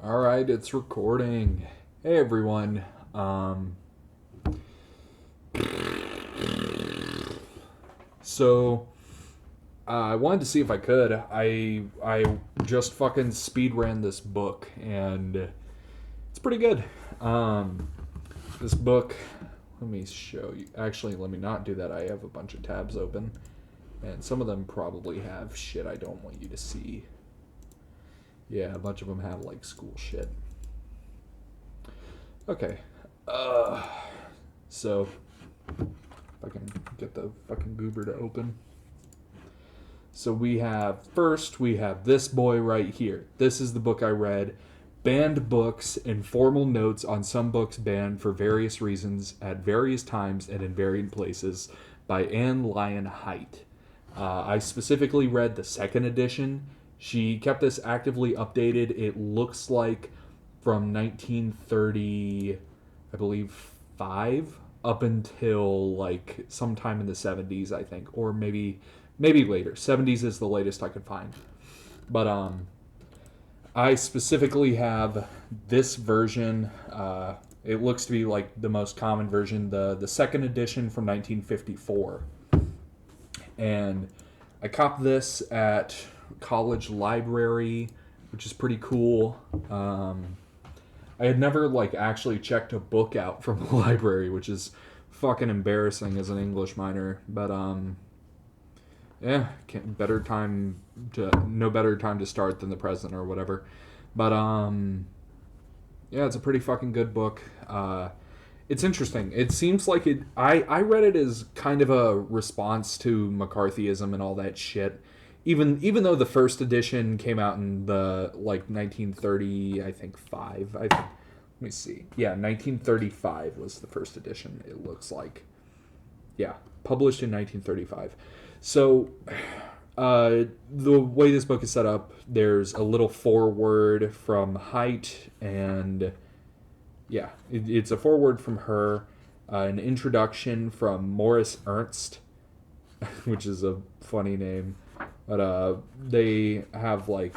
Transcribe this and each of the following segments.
All right, it's recording. Hey everyone. So I wanted to see if I could. I just fucking speed ran this book and it's pretty good. Um, this book. Let me show you. Actually, let me not do that. I have a bunch of tabs open, and some of them probably have shit I don't want you to see. Yeah, a bunch of them have like school shit. Okay. Uh, so if I can get the fucking goober to open. So we have this boy right here. This is the book I read. Banned books, informal notes on some books banned for various reasons at various times and in varying places by Lyon Haight. I specifically read the second edition. She kept this actively updated. It looks like from 1930, I believe, 5 up until like sometime in the 70s, I think, or maybe later. 70s is the latest I could find. But I specifically have this version. It looks to be like the most common version, the second edition from 1954. And I copped this at college library, which is pretty cool. I had never like actually checked a book out from the library, which is fucking embarrassing as an English minor. But yeah, better time to no better time to start than the present or whatever. But yeah, it's a pretty fucking good book. It's interesting. It seems like it. I read it as kind of a response to McCarthyism and all that shit. Even though the first edition came out in the like 1930, I think 5. I think, let me see. Yeah, 1935 was the first edition. It looks like. Yeah, published in 1935. So, the way this book is set up, there's a little foreword from Haight, and yeah, it's a foreword from her, an introduction from Morris Ernst, which is a funny name, but they have like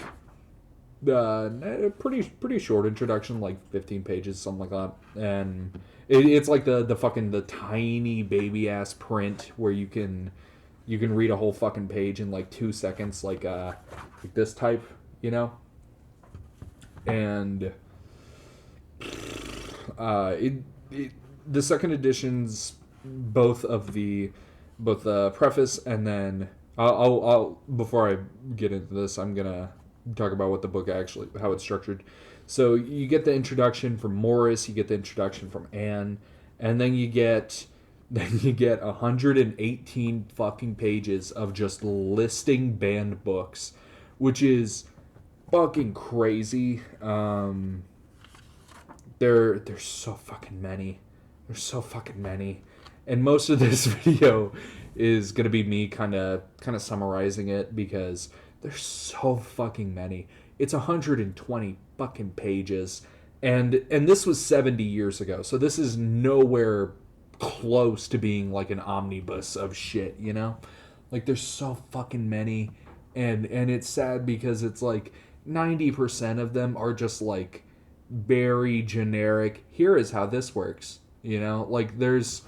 a pretty short introduction, like 15 pages, something like that, and it's like the fucking the tiny baby ass print where you can read a whole fucking page in like 2 seconds, like this type, you know, and it the second editions both the preface and then I'll before I get into this, I'm gonna talk about what the book actually how it's structured. So you get the introduction from Morris, you get the introduction from Anne, and then you get 118 fucking pages of just listing banned books, which is fucking crazy. There's so fucking many. There's so fucking many, and most of this video is gonna be me kind of summarizing it because there's so fucking many. It's 120 fucking pages, and this was 70 years ago, so this is nowhere close to being like an omnibus of shit, you know? Like there's so fucking many, and it's sad because it's like 90% of them are just like very generic. Here is how this works, you know? Like there's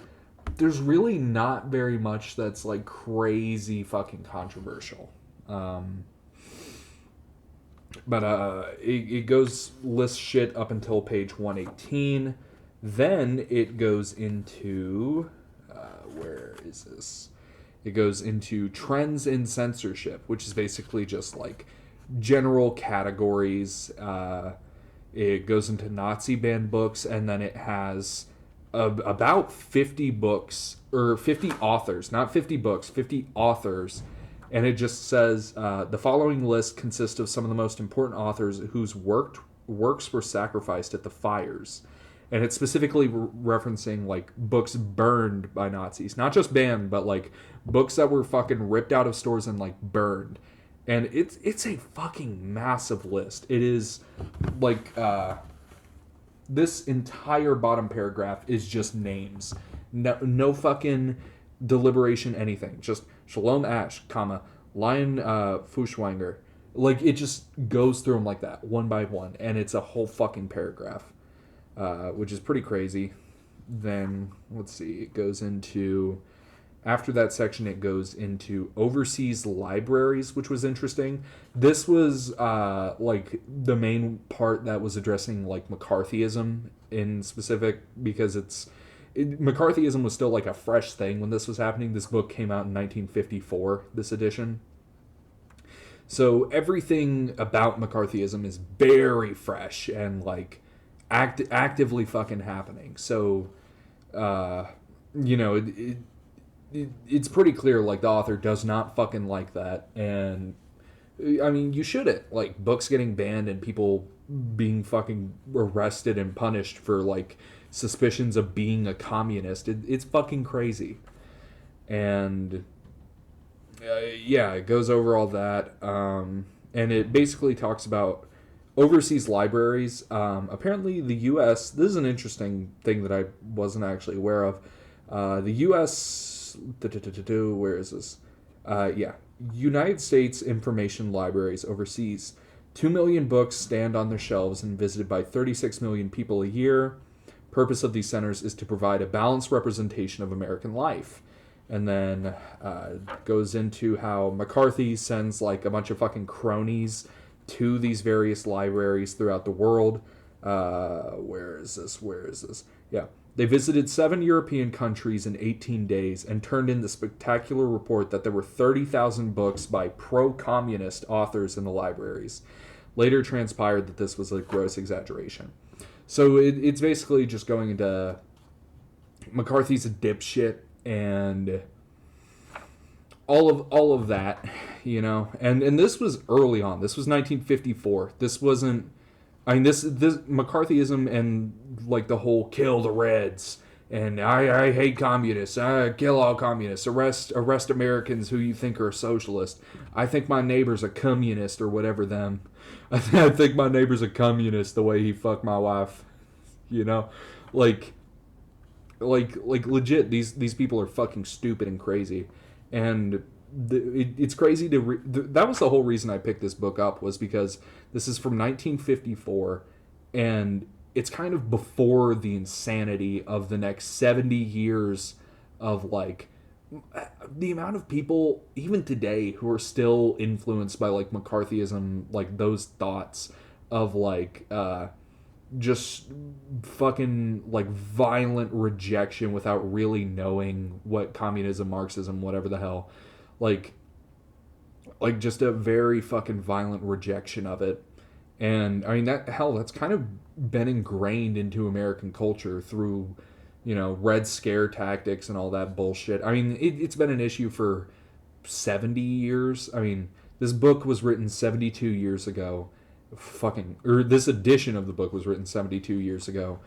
really not very much that's like crazy fucking controversial. But it goes lists shit up until page 118. Then it goes into where is this? It goes into trends in censorship, which is basically just like general categories. It goes into Nazi banned books, and then it has about 50 books or 50 authors, not 50 books, 50 authors. And it just says the following list consists of some of the most important authors whose works were sacrificed at the fires. And it's specifically referencing like books burned by Nazis, not just banned, but like books that were fucking ripped out of stores and like burned. And it's a fucking massive list. It is like this entire bottom paragraph is just names, no fucking deliberation, anything. Just Shalom Ash, comma Lyon Fuschwanger, Like, it just goes through them like that, one by one, and it's a whole fucking paragraph, which is pretty crazy. Then, let's see, it goes into... After that section, it goes into overseas libraries, which was interesting. This was, like, the main part that was addressing, like, McCarthyism in specific, because McCarthyism was still, like, a fresh thing when this was happening. This book came out in 1954, this edition. So everything about McCarthyism is very fresh and, like, actively fucking happening. So, you know, it's pretty clear, like, the author does not fucking like that. And, I mean, you shouldn't. Like, books getting banned and people being fucking arrested and punished for, like, suspicions of being a communist. It's fucking crazy. And... yeah, it goes over all that, and it basically talks about overseas libraries. Apparently, the U.S. This is an interesting thing that I wasn't actually aware of. The U.S. Where is this? Yeah, United States information libraries overseas. 2 million books stand on their shelves and visited by 36 million people a year. Purpose of these centers is to provide a balanced representation of American life. And then goes into how McCarthy sends, like, a bunch of fucking cronies to these various libraries throughout the world. Where is this? Yeah. They visited 7 European countries in 18 days and turned in the spectacular report that there were 30,000 books by pro-communist authors in the libraries. Later transpired that this was a gross exaggeration. So it's basically just going into McCarthy's a dipshit, and all of that, you know. And this was early on. This was 1954. This wasn't... I mean, this McCarthyism and, like, the whole kill the Reds, and I hate communists, I kill all communists, arrest Americans who you think are socialist. I think my neighbor's a communist, or whatever them. I think my neighbor's a communist the way he fucked my wife, you know? Like legit, these people are fucking stupid and crazy. And it's crazy to that was the whole reason I picked this book up, was because this is from 1954, and it's kind of before the insanity of the next 70 years of, like, the amount of people even today who are still influenced by, like, McCarthyism, like, those thoughts of, like, just fucking, like, violent rejection without really knowing what communism, Marxism, whatever the hell, like just a very fucking violent rejection of it. And I mean, that's kind of been ingrained into American culture through, you know, Red Scare tactics and all that bullshit. I mean, it's been an issue for 70 years. I mean, this book was written 72 years ago. This edition of the book was written 72 years ago,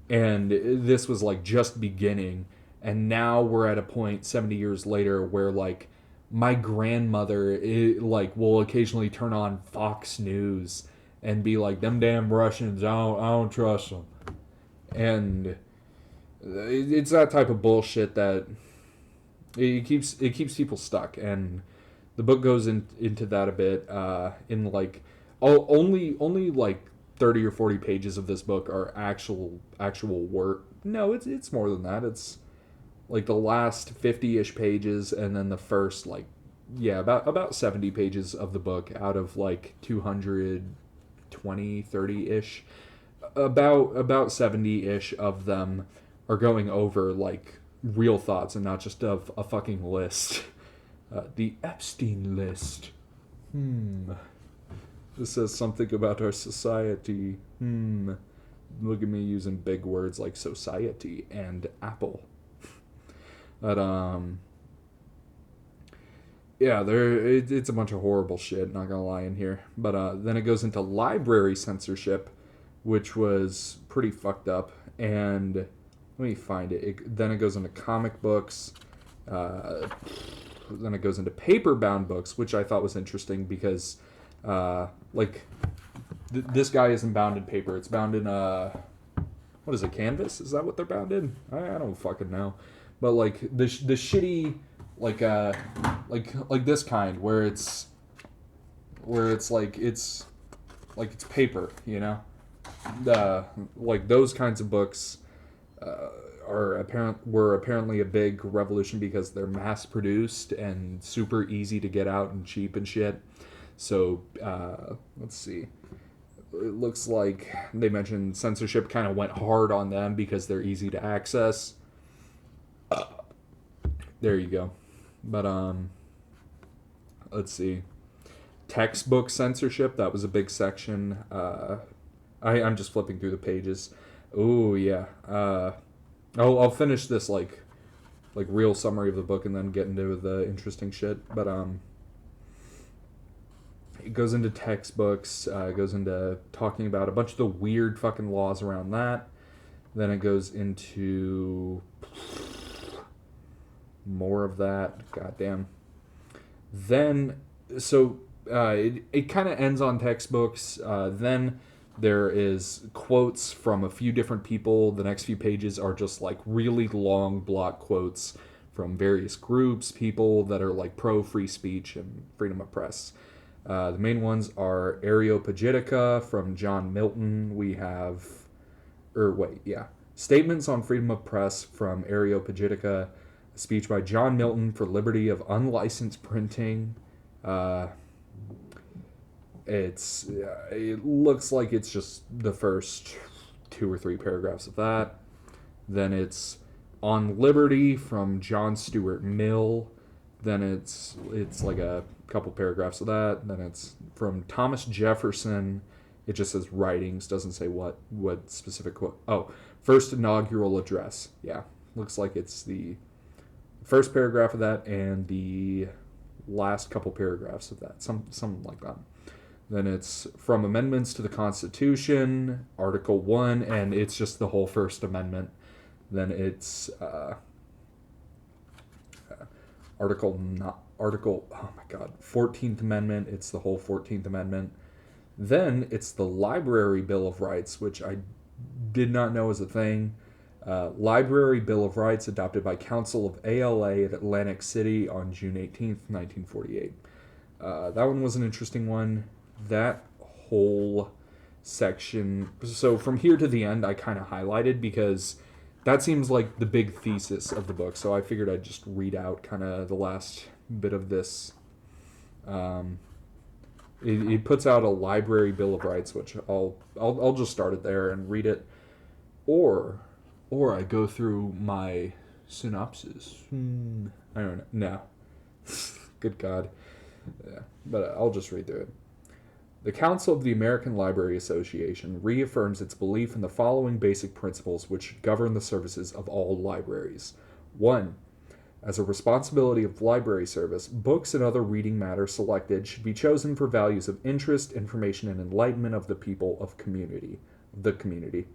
and this was, like, just beginning. And now we're at a point 70 years later where, like, my grandmother, like, will occasionally turn on Fox News and be like, them damn Russians, I don't trust them. And it's that type of bullshit that it keeps people stuck. And the book goes into that a bit, in, like, only like 30 or 40 pages of this book are actual work. No, it's more than that. It's like the last 50-ish pages, and then the first, like, yeah, about 70 pages of the book out of, like, 220, 30-ish. About 70-ish of them are going over, like, real thoughts and not just of a fucking list. The Epstein list. This says something about our society. Look at me using big words like society and Apple. But, yeah, it's a bunch of horrible shit, not gonna lie in here. But then it goes into library censorship, which was pretty fucked up. And let me find it. Then it goes into comic books. Then it goes into paper-bound books, which I thought was interesting because, like, this guy isn't bound in paper. It's bound in, what is it, canvas? Is that what they're bound in? I don't fucking know. But, like, the shitty, like this kind where it's, where it's paper, you know. Like those kinds of books were apparently a big revolution because they're mass produced and super easy to get out and cheap and shit. So let's see. It looks like they mentioned censorship kind of went hard on them because they're easy to access. There you go. But let's see. Textbook censorship, that was a big section. I'm just flipping through the pages. Oh yeah. I'll finish this like real summary of the book and then get into the interesting shit. But it goes into textbooks. It goes into talking about a bunch of the weird fucking laws around that. Then it goes into more of that. Goddamn. Then it kind of ends on textbooks. Then there is quotes from a few different people. The next few pages are just like really long block quotes from various groups, people that are like pro free speech and freedom of press. The main ones are Areopagitica from John Milton. We have, Statements on Freedom of Press from Areopagitica, a speech by John Milton for liberty of unlicensed printing. It looks like it's just the first 2 or 3 paragraphs of that. Then it's On Liberty from John Stuart Mill. Then it's like a couple paragraphs of that. Then it's from Thomas Jefferson. It just says writings, doesn't say what specific quote. Oh, first inaugural address. Yeah, looks like it's the first paragraph of that and the last couple paragraphs of that. Something like that. Then it's from amendments to the Constitution, Article 1, and it's just the whole First Amendment. Then it's Article 14th Amendment. It's the whole 14th Amendment. Then it's the Library Bill of Rights, which I did not know was a thing. Library Bill of Rights adopted by Council of ALA at Atlantic City on June 18th, 1948. That one was an interesting one. That whole section, so from here to the end I kind of highlighted because that seems like the big thesis of the book, so I figured I'd just read out kind of the last bit of this. It puts out a Library Bill of Rights, which I'll just start it there and read it, or I go through my synopsis. I don't know. No. Good God. Yeah, but I'll just read through it. The Council of the American Library Association reaffirms its belief in the following basic principles which should govern the services of all libraries. 1. As a responsibility of library service, books and other reading matter selected should be chosen for values of interest, information, and enlightenment of the people of the community.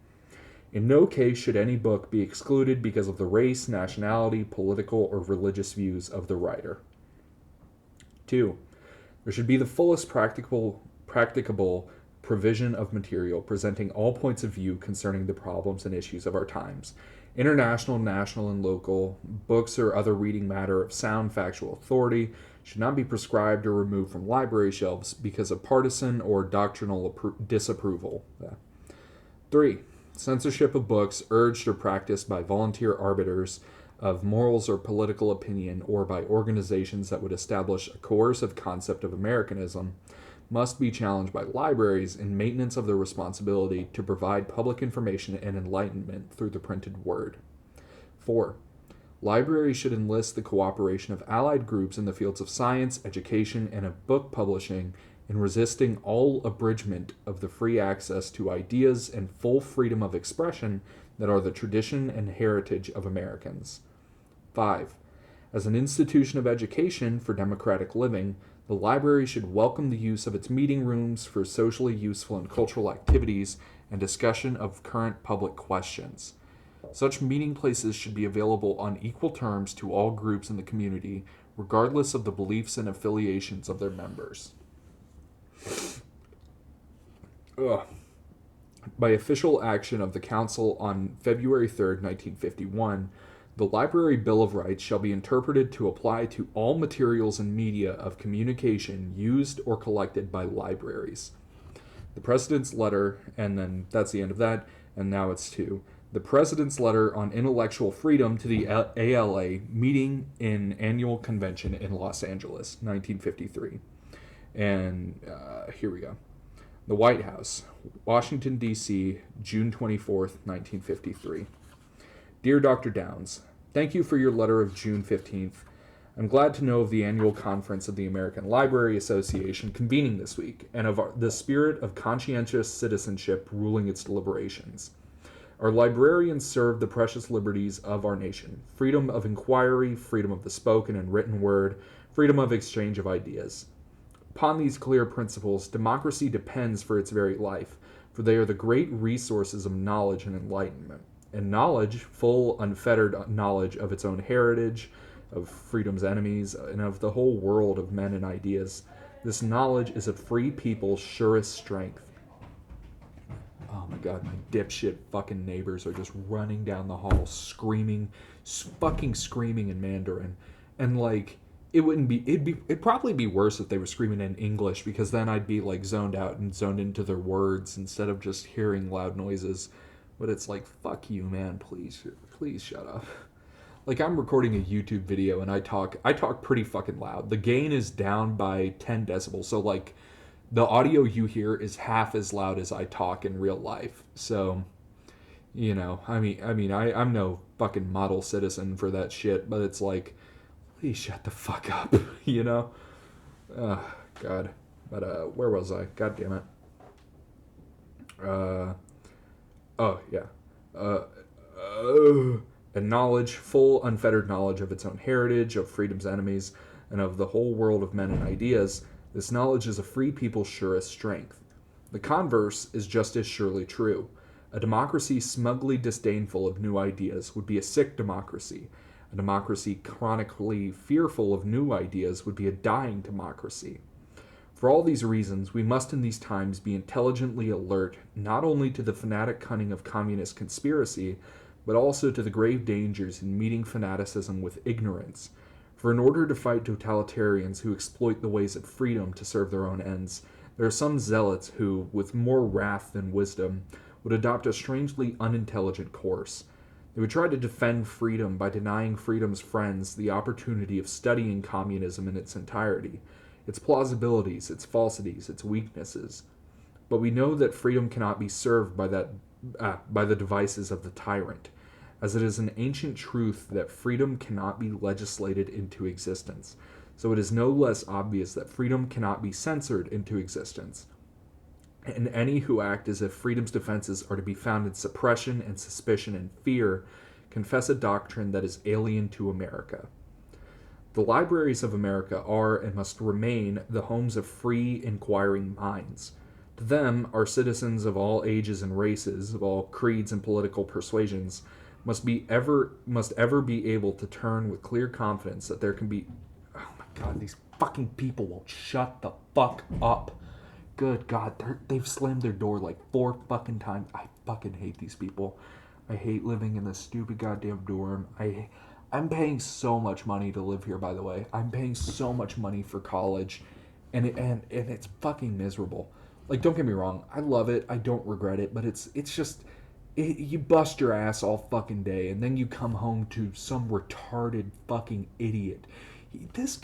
In no case should any book be excluded because of the race, nationality, political, or religious views of the writer. 2. There should be the fullest practicable provision of material presenting all points of view concerning the problems and issues of our times. International, national, and local books or other reading matter of sound factual authority should not be prescribed or removed from library shelves because of partisan or doctrinal disapproval. 3. Censorship of books urged or practiced by volunteer arbiters of morals or political opinion or by organizations that would establish a coercive concept of Americanism must be challenged by libraries in maintenance of their responsibility to provide public information and enlightenment through the printed word. 4. Libraries should enlist the cooperation of allied groups in the fields of science, education, and of book publishing in resisting all abridgment of the free access to ideas and full freedom of expression that are the tradition and heritage of Americans. 5. As an institution of education for democratic living, the library should welcome the use of its meeting rooms for socially useful and cultural activities and discussion of current public questions. Such meeting places should be available on equal terms to all groups in the community, regardless of the beliefs and affiliations of their members. By official action of the Council on February 3rd, 1951, The Library Bill of Rights shall be interpreted to apply to all materials and media of communication used or collected by libraries. The President's letter, and then that's the end of that, and now it's to the President's letter on intellectual freedom to the ALA meeting in annual convention in Los Angeles, 1953. And here we go. The White House, Washington, D.C., June 24th, 1953. Dear Dr. Downs, thank you for your letter of June 15th. I'm glad to know of the annual conference of the American Library Association convening this week, and of the spirit of conscientious citizenship ruling its deliberations. Our librarians serve the precious liberties of our nation: freedom of inquiry, freedom of the spoken and written word, freedom of exchange of ideas. Upon these clear principles, democracy depends for its very life, for they are the great resources of knowledge and enlightenment. And knowledge, full, unfettered knowledge of its own heritage, of freedom's enemies, and of the whole world of men and ideas, this knowledge is a free people's surest strength. Oh my god, my dipshit fucking neighbors are just running down the hall screaming, fucking screaming in Mandarin. And like, it'd probably be worse if they were screaming in English, because then I'd be like zoned out and zoned into their words instead of just hearing loud noises. But it's like, fuck you, man, please shut up. Like, I'm recording a YouTube video and I talk pretty fucking loud. The gain is down by 10 decibels, so like the audio you hear is half as loud as I talk in real life. So, you know, I'm no fucking model citizen for that shit, but it's like, please shut the fuck up, you know? God. But, where was I? God damn it. Oh, yeah. And knowledge, full, unfettered knowledge of its own heritage, of freedom's enemies, and of the whole world of men and ideas, this knowledge is a free people's surest strength. The converse is just as surely true. A democracy smugly disdainful of new ideas would be a sick democracy. A democracy chronically fearful of new ideas would be a dying democracy. For all these reasons, we must in these times be intelligently alert not only to the fanatic cunning of communist conspiracy, but also to the grave dangers in meeting fanaticism with ignorance. For in order to fight totalitarians who exploit the ways of freedom to serve their own ends, there are some zealots who, with more wrath than wisdom, would adopt a strangely unintelligent course. They would try to defend freedom by denying freedom's friends the opportunity of studying communism in its entirety, its plausibilities, its falsities, its weaknesses. But we know that freedom cannot be served by the devices of the tyrant, as it is an ancient truth that freedom cannot be legislated into existence. So it is no less obvious that freedom cannot be censored into existence. And any who act as if freedom's defenses are to be found in suppression and suspicion and fear confess a doctrine that is alien to America. The libraries of America are and must remain the homes of free, inquiring minds. To them, our citizens of all ages and races, of all creeds and political persuasions, must ever be able to turn with clear confidence that there can be... Oh my god, these fucking people won't shut the fuck up. Good god, they've slammed their door like 4 fucking times. I fucking hate these people. I hate living in this stupid goddamn dorm. I'm paying so much money to live here, by the way. I'm paying so much money for college, and it's fucking miserable. Like, don't get me wrong, I love it. I don't regret it, but it's just... you bust your ass all fucking day, and then you come home to some retarded fucking idiot. This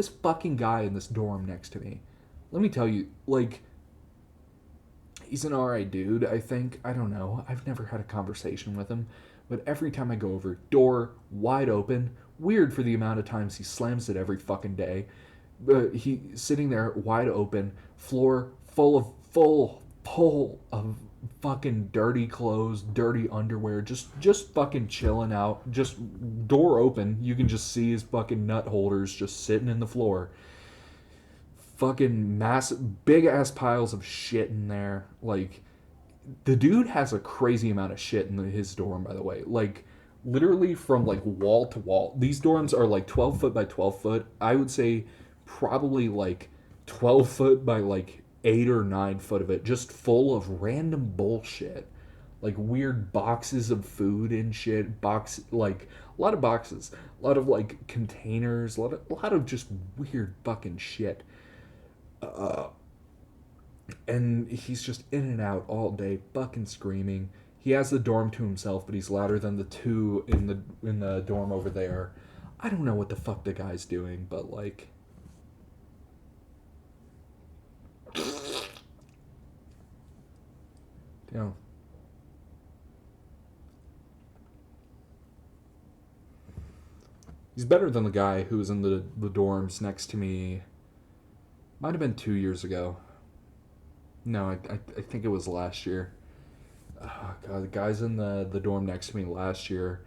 fucking guy in this dorm next to me, let me tell you, like, he's an alright dude, I think. I don't know. I've never had a conversation with him, but every time I go over, door wide open, weird for the amount of times he slams it every fucking day, but he sitting there wide open, floor full of fucking dirty clothes, dirty underwear, just fucking chilling out, just door open, you can just see his fucking nut holders just sitting in the floor. Fucking massive, big ass piles of shit in there. Like, the dude has a crazy amount of shit in his dorm, by the way. Like, literally from like wall to wall. These dorms are like 12 foot by 12 foot. I would say probably like 12 foot by like 8 or 9 foot of it, just full of random bullshit. like weird boxes of food and shit. Like a lot of boxes, a lot of like containers, a lot of just weird fucking shit. Uh, and he's just in and out all day, fucking screaming. He has the dorm to himself, but he's louder than the two in the dorm over there. I don't know what the fuck the guy's doing, but like, you know, he's better than the guy who was in the dorms next to me. Might have been 2 years ago. No, I think it was last year. Oh, God, the guys in the dorm next to me last year.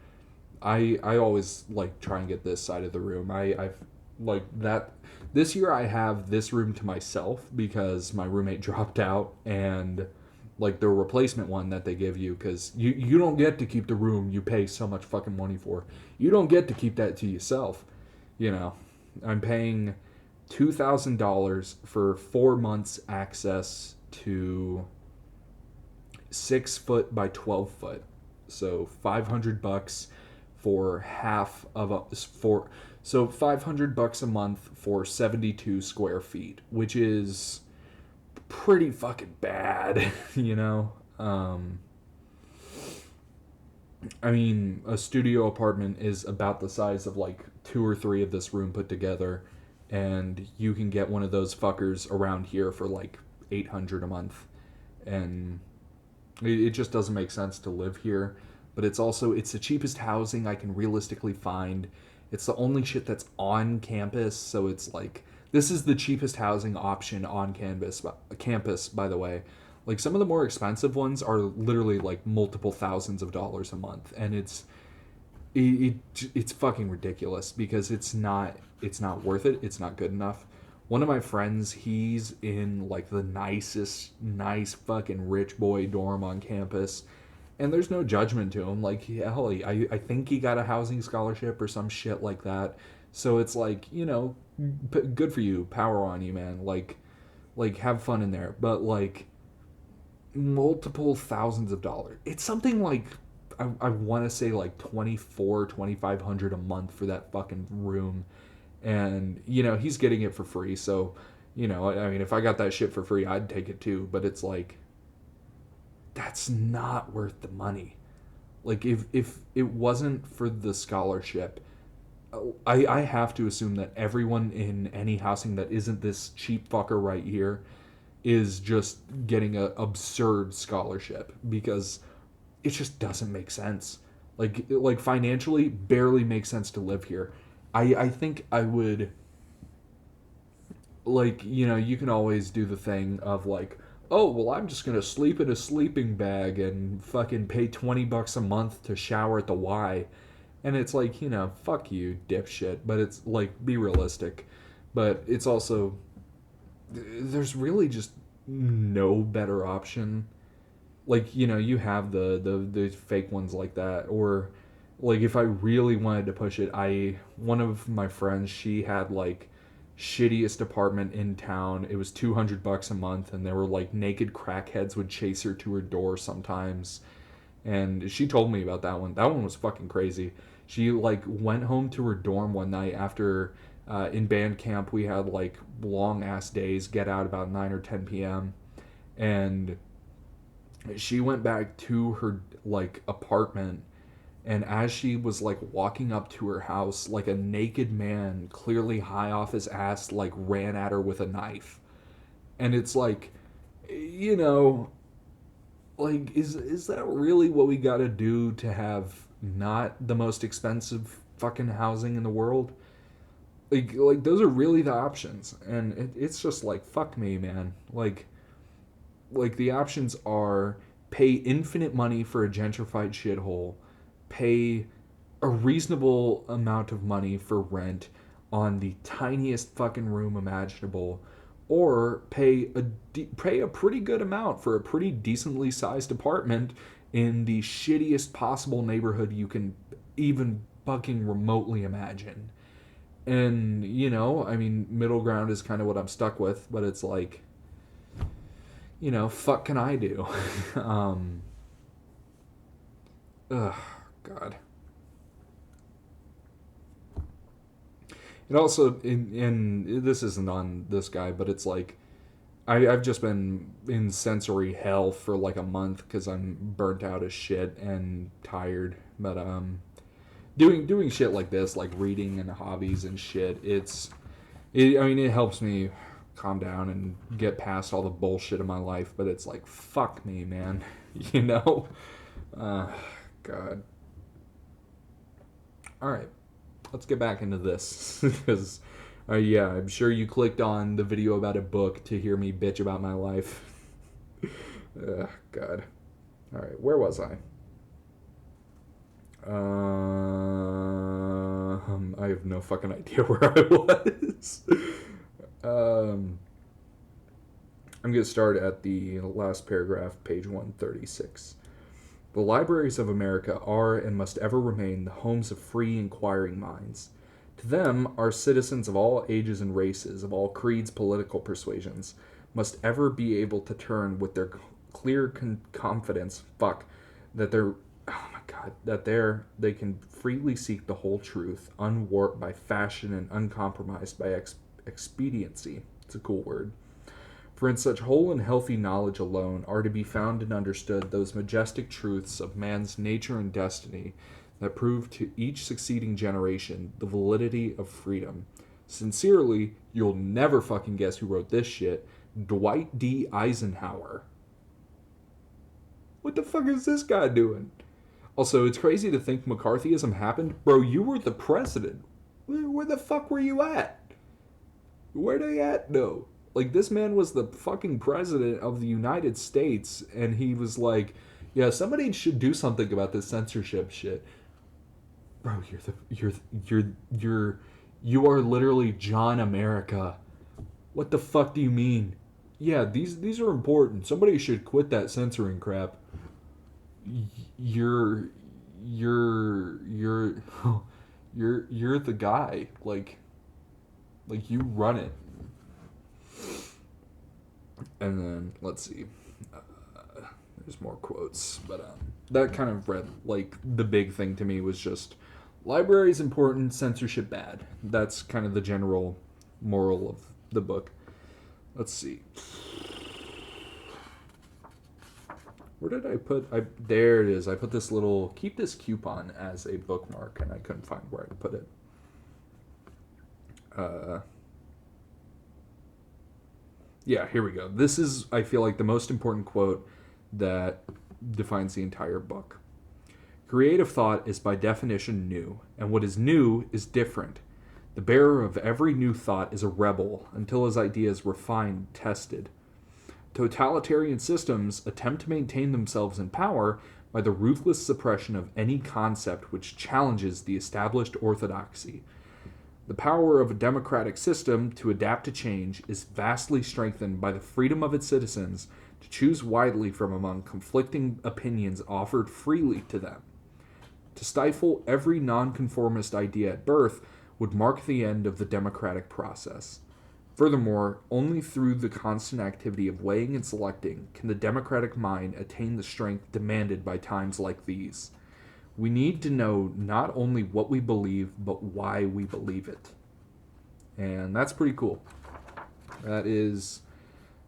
I always like try and get this side of the room. I've like that this year I have this room to myself because my roommate dropped out, and like the replacement one that they give you, because you don't get to keep the room you pay so much fucking money for. You don't get to keep that to yourself. You know, I'm paying $2,000 for 4 months access to 6 foot by 12 foot, so $500 for half of a for so $500 a month for 72 square feet, which is pretty fucking bad. you know. I mean, a studio apartment is about the size of like two or three of this room put together, and you can get one of those fuckers around here for like 800 a month, and it just doesn't make sense to live here. But it's the cheapest housing I can realistically find. It's the only shit that's on campus, so it's like this is the cheapest housing option on campus, by the way. Like some of the more expensive ones are literally like multiple thousands of dollars a month, and it's fucking ridiculous because it's not worth it. It's not good enough. One of my friends, he's in like the nice fucking rich boy dorm on campus, and there's no judgment to him. Like hell, I think he got a housing scholarship or some shit like that. So it's like, good for you, power on you, man. Like have fun in there, but like multiple thousands of dollars. It's something like I want to say like 2,500 a month for that fucking room, and he's getting it for free. So, I mean, if I got that shit for free, I'd take it too. But it's like that's not worth the money. Like if it wasn't for the scholarship, I have to assume that everyone in any housing that isn't this cheap fucker right here is just getting a absurd scholarship, because it just doesn't make sense. Like financially, barely makes sense to live here. I think I would, like, you can always do the thing of like, oh well, I'm just gonna sleep in a sleeping bag and fucking pay $20 a month to shower at the Y, and it's like, fuck you, dipshit. But it's like, be realistic. But it's also, there's really just no better option. Like, you have the fake ones like that, or like if I really wanted to push it, one of my friends, she had like shittiest apartment in town. It was $200 a month, and there were like naked crackheads would chase her to her door sometimes. And she told me about that one. That one was fucking crazy. She like went home to her dorm one night after, in band camp we had like long ass days, get out about 9 or 10 p.m. and she went back to her like apartment, and as she was like walking up to her house, like a naked man, clearly high off his ass, like ran at her with a knife. And it's like, you know like, is that really what we got to do to have not the most expensive fucking housing in the world? Like those are really the options, and it's just like, fuck me, man. Like the options are: pay infinite money for a gentrified shithole, pay a reasonable amount of money for rent on the tiniest fucking room imaginable, or pay a pretty good amount for a pretty decently sized apartment in the shittiest possible neighborhood you can even fucking remotely imagine. And I mean, middle ground is kind of what I'm stuck with, but it's like, fuck can I do? um Ugh, God. And also, in this isn't on this guy, but it's like I've just been in sensory hell for like a month because I'm burnt out as shit and tired. But doing shit like this, like reading and hobbies and shit, I mean, it helps me calm down and get past all the bullshit in my life. But it's like, fuck me, man, you know. God. All right, let's get back into this because. Yeah, I'm sure you clicked on the video about a book to hear me bitch about my life. God. Alright, where was I? I have no fucking idea where I was. I'm going to start at the last paragraph, page 136. The libraries of America are and must ever remain the homes of free, inquiring minds. To them, our citizens of all ages and races, of all creeds, political persuasions, must ever be able to turn with their clear confidence, that they can freely seek the whole truth, unwarped by fashion and uncompromised by expediency. It's a cool word. For in such whole and healthy knowledge alone are to be found and understood those majestic truths of man's nature and destiny that prove to each succeeding generation the validity of freedom. Sincerely, you'll never fucking guess who wrote this shit. Dwight D. Eisenhower. What the fuck is this guy doing? Also, it's crazy to think McCarthyism happened. Bro, you were the president. Where the fuck were you at? Where they at, though? Like, this man was the fucking president of the United States, and he was like, yeah, somebody should do something about this censorship shit. Bro, you are literally John America. What the fuck do you mean? Yeah, these are important. Somebody should quit that censoring crap. You're the guy. Like you run it. And then let's see. There's more quotes, but that kind of read like the big thing to me was just libraries important, censorship bad. That's kind of the general moral of the book. Let's see. Where did I put? There it is. I put this little keep this coupon as a bookmark, and I couldn't find where I put it. Yeah, here we go. This is, I feel like, the most important quote that defines the entire book. Creative thought is by definition new, and what is new is different. The bearer of every new thought is a rebel until his idea is refined, tested. Totalitarian systems attempt to maintain themselves in power by the ruthless suppression of any concept which challenges the established orthodoxy. The power of a democratic system to adapt to change is vastly strengthened by the freedom of its citizens to choose widely from among conflicting opinions offered freely to them. To stifle every nonconformist idea at birth would mark the end of the democratic process. Furthermore, only through the constant activity of weighing and selecting can the democratic mind attain the strength demanded by times like these. We need to know not only what we believe, but why we believe it. And that's pretty cool. That is,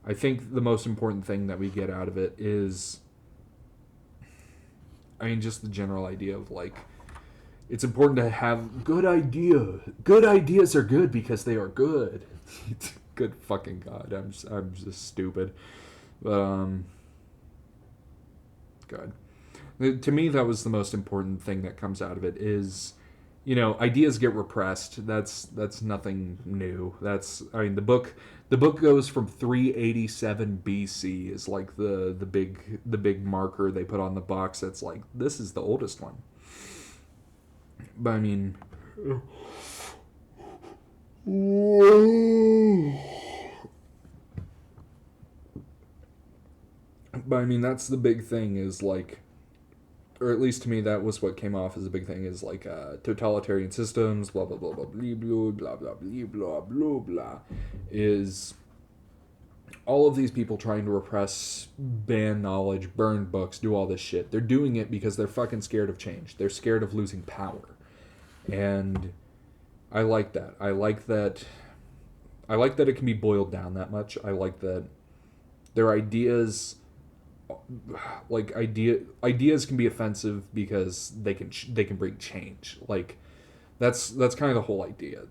I think the most important thing that we get out of it is, I mean, just the general idea of like, it's important to have good idea. Good ideas are good because they are good. Good fucking God. I'm just stupid. But, God. To me, that was the most important thing that comes out of it is, you know, ideas get repressed. That's nothing new. I mean, the book goes from 387 BC is like the big marker they put on the box. That's like, this is the oldest one. But I mean, that's the big thing is like, or at least to me, that was what came off as a big thing is like totalitarian systems, blah, blah, blah, blah, blah, blah, blah, blah, blah, blah, blah, is all of these people trying to repress, ban knowledge, burn books, do all this shit. They're doing it because they're fucking scared of change. They're scared of losing power. And I like that. I like that it can be boiled down that much. I like that their ideas, ideas can be offensive because they can bring change. Like that's kind of the whole idea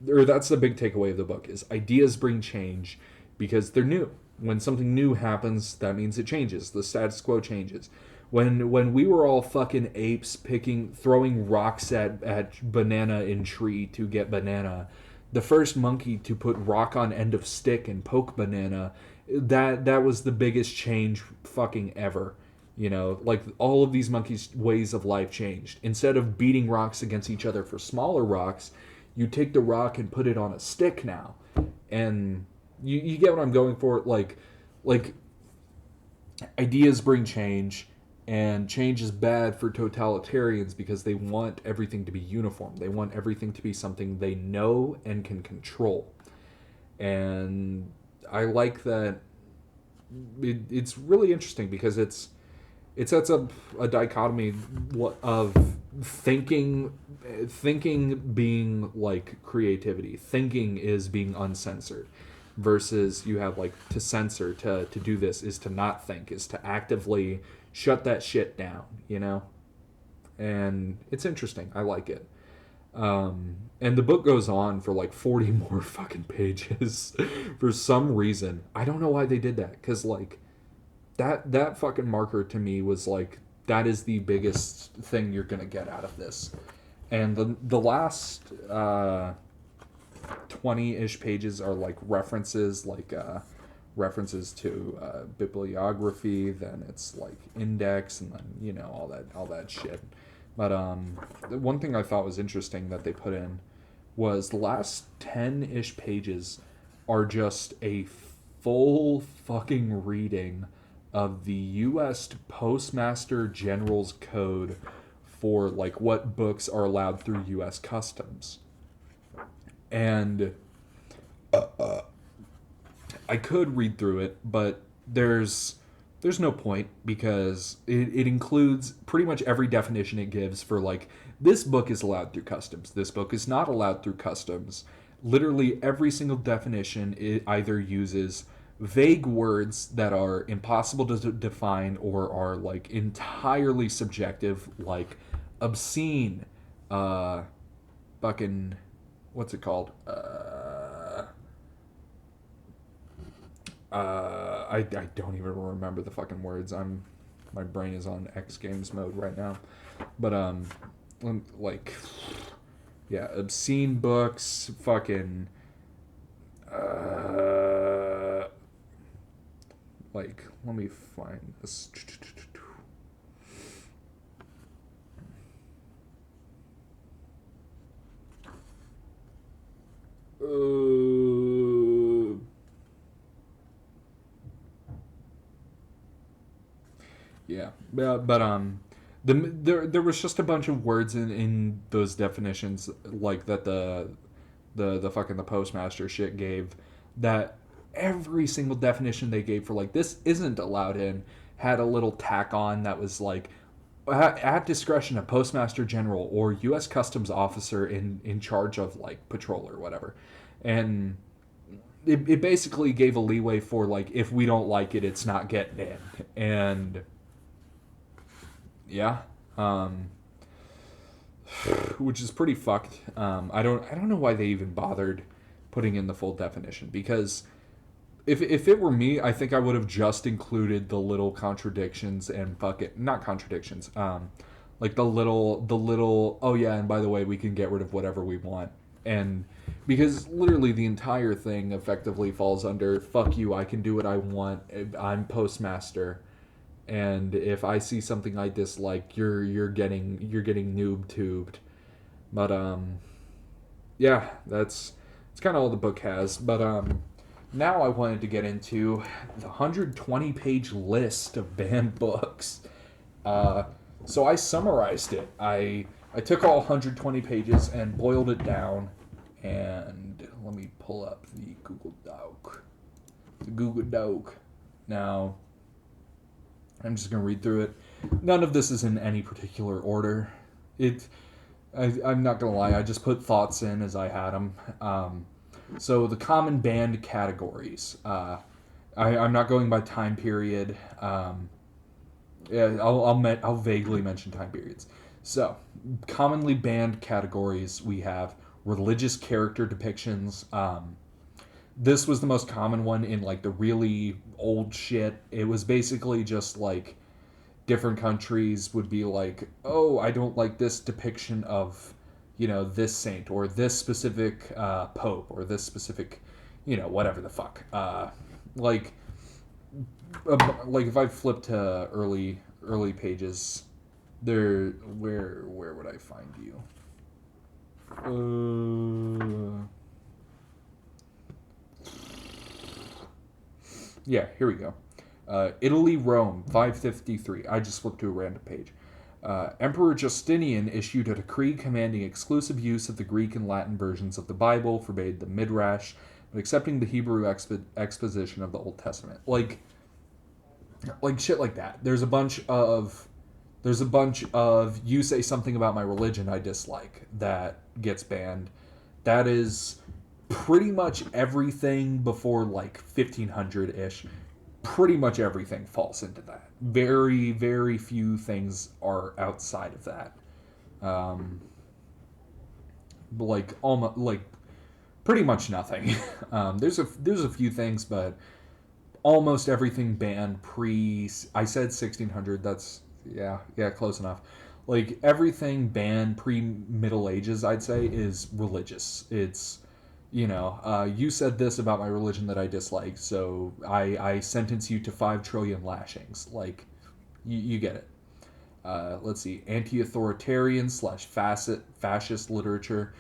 or that's the big takeaway of the book is ideas bring change because they're new. When something new happens, that means it changes. The status quo changes. When we were all fucking apes throwing rocks at banana in tree to get banana, the first monkey to put rock on end of stick and poke banana, that was the biggest change fucking ever. You know, like all of these monkeys' ways of life changed. Instead of beating rocks against each other for smaller rocks, you take the rock and put it on a stick now. And you get what I'm going for? Like ideas bring change, and change is bad for totalitarians because they want everything to be uniform. They want everything to be something they know and can control. And I like that it's really interesting because it sets up a dichotomy of thinking being like creativity. Thinking is being uncensored versus you have like to censor, to do this is to not think, is to actively shut that shit down, you know? And it's interesting. I like it. And the book goes on for like 40 more fucking pages for some reason. I don't know why they did that, because like that fucking marker to me was like, that is the biggest thing you're gonna get out of this. And the last 20-ish pages are like references, references to bibliography. Then it's like index, and then you know all that shit. But the one thing I thought was interesting that they put in was the last 10-ish pages are just a full fucking reading of the U.S. Postmaster General's Code for like what books are allowed through U.S. Customs. And I could read through it, but there's no point because it includes pretty much every definition it gives for like, this book is allowed through customs, this book is not allowed through customs. Literally every single definition, it either uses vague words that are impossible to define or are like entirely subjective, like obscene, fucking, what's it called? I don't even remember the fucking words. My brain is on X Games mode right now. But like, yeah, obscene books, fucking like, let me find this. Yeah, but there was just a bunch of words in those definitions like that the fucking the postmaster shit gave, that every single definition they gave for like this isn't allowed in had a little tack on that was like, at discretion of Postmaster General or U.S. Customs officer in charge of like patrol or whatever. And it basically gave a leeway for like, if we don't like it, it's not getting in. And yeah, which is pretty fucked. I don't know why they even bothered putting in the full definition, because if it were me, I think I would have just included the little contradictions and not contradictions, like the little oh yeah, and by the way, we can get rid of whatever we want. And because literally the entire thing effectively falls under, fuck you, I can do what I want, I'm postmaster, and if I see something I dislike, you're getting noob tubed. But yeah, it's kind of all the book has. But now I wanted to get into the 120-page list of banned books. So I summarized it. I took all 120 pages and boiled it down. And let me pull up the Google Doc. The Google Doc. Now, I'm just going to read through it. None of this is in any particular order. I'm not going to lie, I just put thoughts in as I had them. So the common banned categories. I'm not going by time period. Yeah, I'll vaguely mention time periods. So, commonly banned categories we have religious character depictions. This was the most common one in like the really old shit. It was basically just like different countries would be like, oh, I don't like this depiction of, this saint or this specific pope or this specific, whatever the fuck. Like, like if I flip to early pages, there, where would I find you? Yeah, here we go. Italy, Rome, 553. I just flipped to a random page. Emperor Justinian issued a decree commanding exclusive use of the Greek and Latin versions of the Bible, forbade the Midrash, but accepting the Hebrew exposition of the Old Testament. Like shit like that. There's a bunch of you say something about my religion I dislike that gets banned. That is pretty much everything before like 1500-ish. Pretty much everything falls into that. Very, very few things are outside of that. Like almost like pretty much nothing. There's a few things, but almost everything banned pre. I said 1600. That's yeah, close enough. Like everything banned pre Middle Ages, I'd say, is religious. It's you said this about my religion that I dislike, so I sentence you to 5 trillion lashings. Like, you get it. Let's see, anti-authoritarian / fascist literature.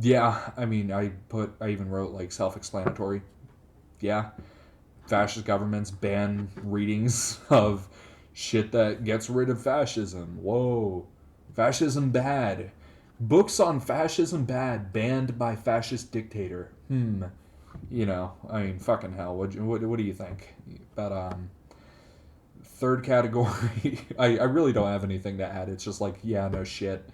Yeah, I mean, I even wrote like self-explanatory. Yeah, fascist governments ban readings of shit that gets rid of fascism. Whoa, fascism bad. Books on fascism bad, banned by fascist dictator. I mean, fucking hell. What do you think? But third category, I really don't have anything to add. It's just like, yeah, no shit.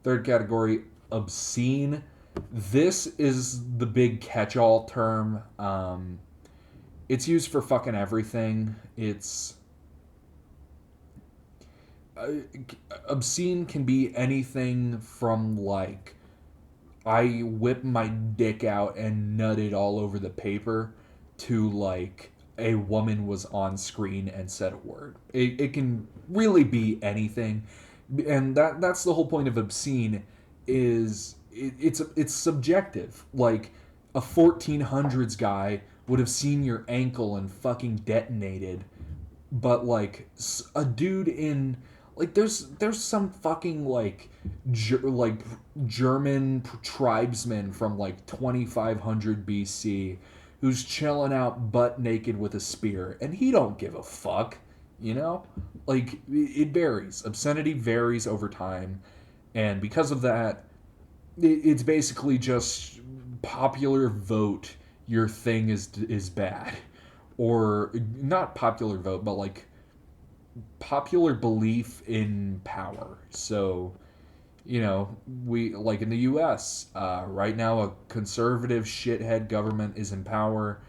Third category, obscene. This is the big catch-all term. It's used for fucking everything. It's obscene can be anything from like I whip my dick out and nutted all over the paper to like a woman was on screen and said a word. It can really be anything, and that's the whole point of obscene. It's subjective. Like a 1400s guy would have seen your ankle and fucking detonated, but like a dude in like there's some fucking like like German tribesman from like 2500 BC who's chilling out butt naked with a spear and he don't give a fuck, like it varies. Obscenity varies over time, and because of that, it's basically just popular vote. Your thing is bad, or not popular vote, but like popular belief in power. So, we like in the U.S. Right now, a conservative shithead government is in power,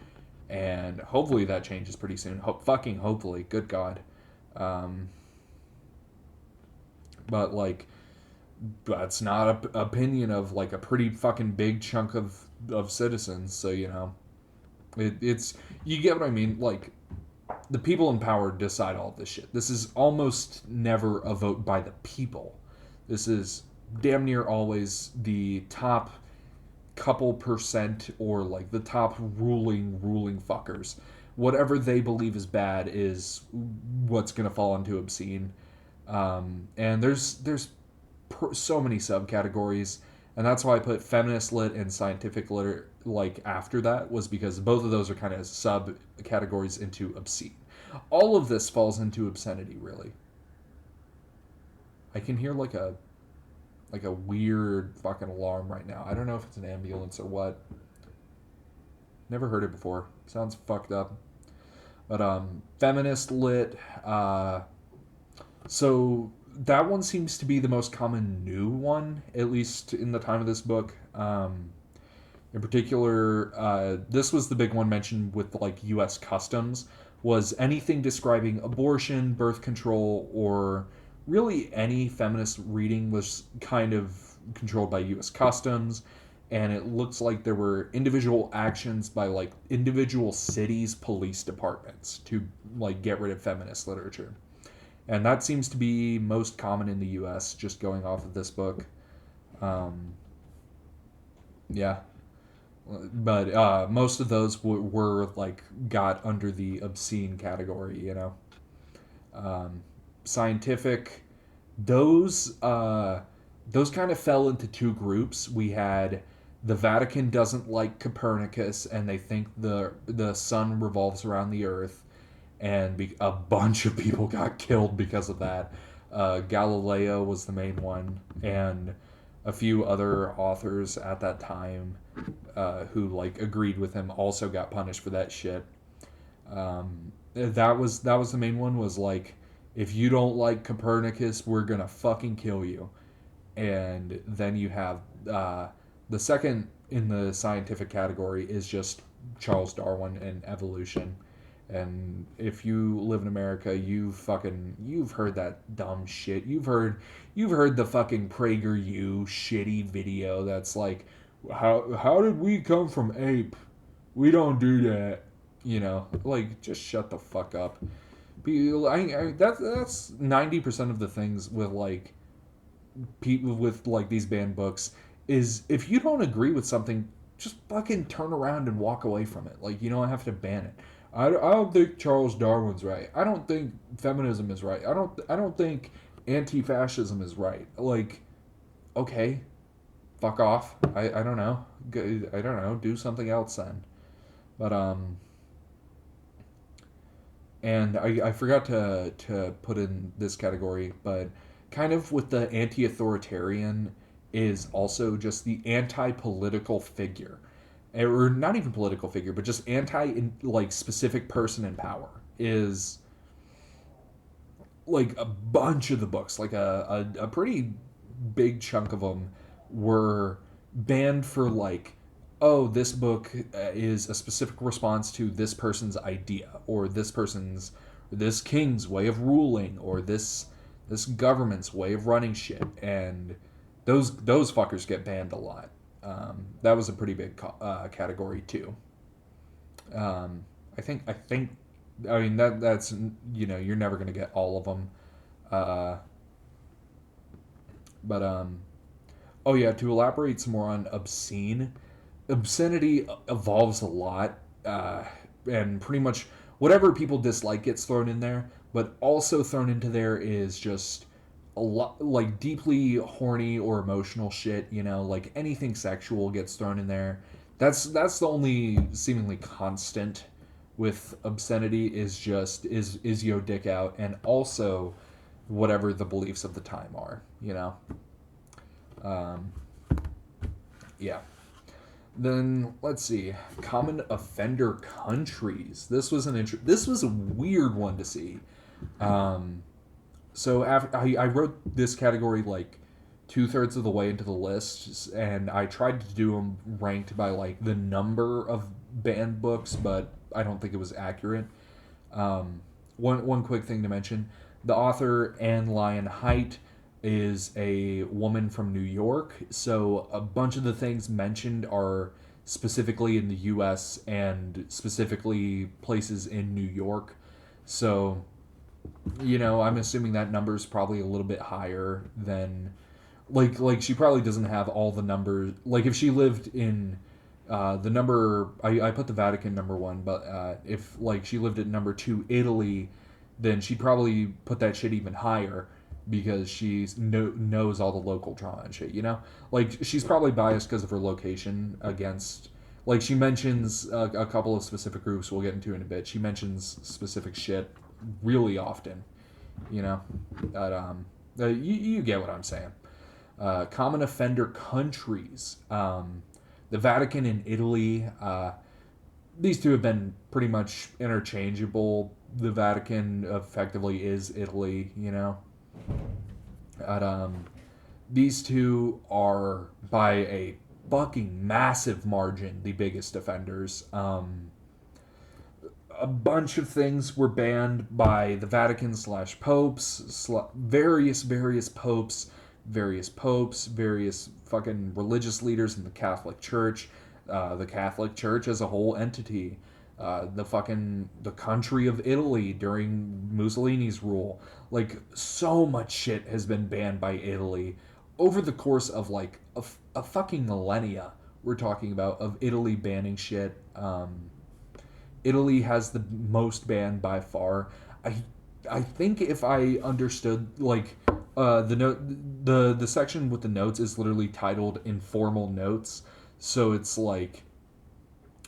and hopefully that changes pretty soon. Hopefully, good God. But like, that's not a opinion of like a pretty fucking big chunk of citizens. So it's you get what I mean. Like, the people in power decide all this shit. This is almost never a vote by the people. This is damn near always the top couple percent or like the top ruling fuckers. Whatever they believe is bad is what's gonna fall into obscene. And there's so many subcategories, and that's why I put feminist lit and scientific lit like after that, was because both of those are kind of subcategories into obscene. All of this falls into obscenity, really. I can hear like a weird fucking alarm right now. I don't know if it's an ambulance or what. Never heard it before. Sounds fucked up. But feminist lit. So that one seems to be the most common new one, at least in the time of this book. In particular, this was the big one mentioned with like U.S. Customs. Was anything describing abortion, birth control, or really any feminist reading was kind of controlled by U.S. Customs, and it looks like there were individual actions by like individual cities' police departments to like get rid of feminist literature, and that seems to be most common in the U.S. Just going off of this book, um, yeah. But most of those were like got under the obscene category, you know. Um, Scientific, those those kind of fell into two groups. We had the Vatican doesn't like Copernicus, and they think the sun revolves around the Earth, and a bunch of people got killed because of that. Galileo was the main one, and a few other authors at that time who like agreed with him also got punished for that shit. That was the main one. Was like, if you don't like Copernicus, we're gonna fucking kill you. And then you have the second in the scientific category is just Charles Darwin and evolution. And if you live in America, you've heard that dumb shit. You've heard the fucking PragerU shitty video that's like, how did we come from ape? We don't do that. Like, just shut the fuck up. That's 90% of the things with like people with like these banned books is if you don't agree with something, just fucking turn around and walk away from it. Like, you don't have to ban it. I don't think Charles Darwin's right. I don't think feminism is right. I don't think anti-fascism is right. Like, okay, fuck off. I don't know. I don't know. Do something else then. But and I forgot to put in this category, but kind of with the anti-authoritarian is also just the anti-political figure, or not even political figure, but just anti like specific person in power is like a bunch of the books, like a pretty big chunk of them were banned for like, oh, this book is a specific response to this person's idea, or this king's way of ruling, or this government's way of running shit, and those fuckers get banned a lot. That was a pretty big category too. I think I mean that's you're never gonna get all of them, uh, but oh yeah, to elaborate some more on obscenity evolves a lot, and pretty much whatever people dislike gets thrown in there. But also thrown into there is just a lot like deeply horny or emotional shit. Like anything sexual gets thrown in there. That's the only seemingly constant with obscenity is yo dick out, and also whatever the beliefs of the time are. Um, yeah. Then let's see, common offender countries. This was a weird one to see. Um, so after I wrote this category like 2/3 of the way into the list, and I tried to do them ranked by like the number of banned books, but I don't think it was accurate. One quick thing to mention: the author Lyon Haight is a woman from New York, so a bunch of the things mentioned are specifically in the U.S. and specifically places in New York. So, I'm assuming that number is probably a little bit higher than like she probably doesn't have all the numbers. Like if she lived in the number, I put the Vatican number one, but if like she lived at number two, Italy, then she'd probably put that shit even higher because she knows all the local trauma and shit. Like she's probably biased because of her location against. Like she mentions a couple of specific groups we'll get into in a bit. She mentions specific shit really often. But you get what I'm saying. Common offender countries. The Vatican and Italy. these two have been pretty much interchangeable. The Vatican effectively is Italy, you know. But, these two are by a fucking massive margin the biggest offenders. A bunch of things were banned by the Vatican slash popes, various popes, various fucking religious leaders in the Catholic Church, the Catholic Church as a whole entity, the country of Italy during Mussolini's rule. Like, so much shit has been banned by Italy over the course of like a fucking millennia. We're talking about of Italy banning shit. Italy has the most banned by far. I think if I understood like the note the section with the notes is literally titled informal notes, so it's like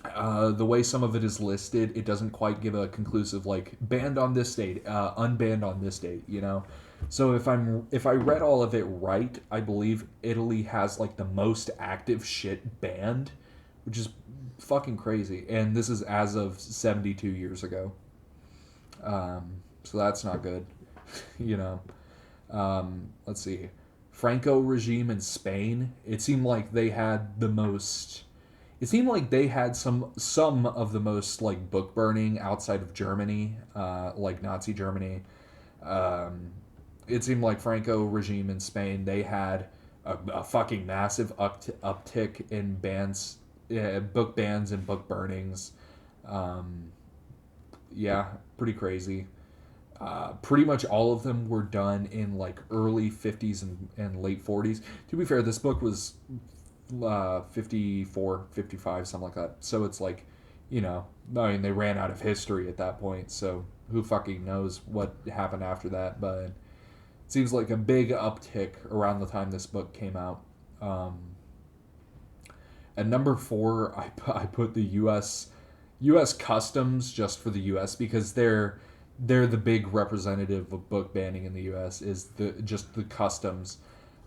the way some of it is listed, it doesn't quite give a conclusive like banned on this date, unbanned on this date, you know. So if I read all of it right, I believe Italy has like the most active shit banned, which is fucking crazy. And this is as of 72 years ago. So that's not good, you know. Let's see, Franco regime in Spain. It seemed like they had the most. It seemed like they had some of the most like book burning outside of Germany, like Nazi Germany. Um, it seemed like Franco regime in Spain, they had a fucking massive uptick in bans, book bans and book burnings. Um, yeah, pretty crazy. Pretty much all of them were done in like early 50s and late 40s. To be fair, this book was 54, 55, something like that. So it's like, you know, I mean, they ran out of history at that point. So who fucking knows what happened after that. But it seems like a big uptick around the time this book came out. At number 4, I put the U.S. Customs just for the U.S. because they're the big representative of book banning in the U.S. is the customs.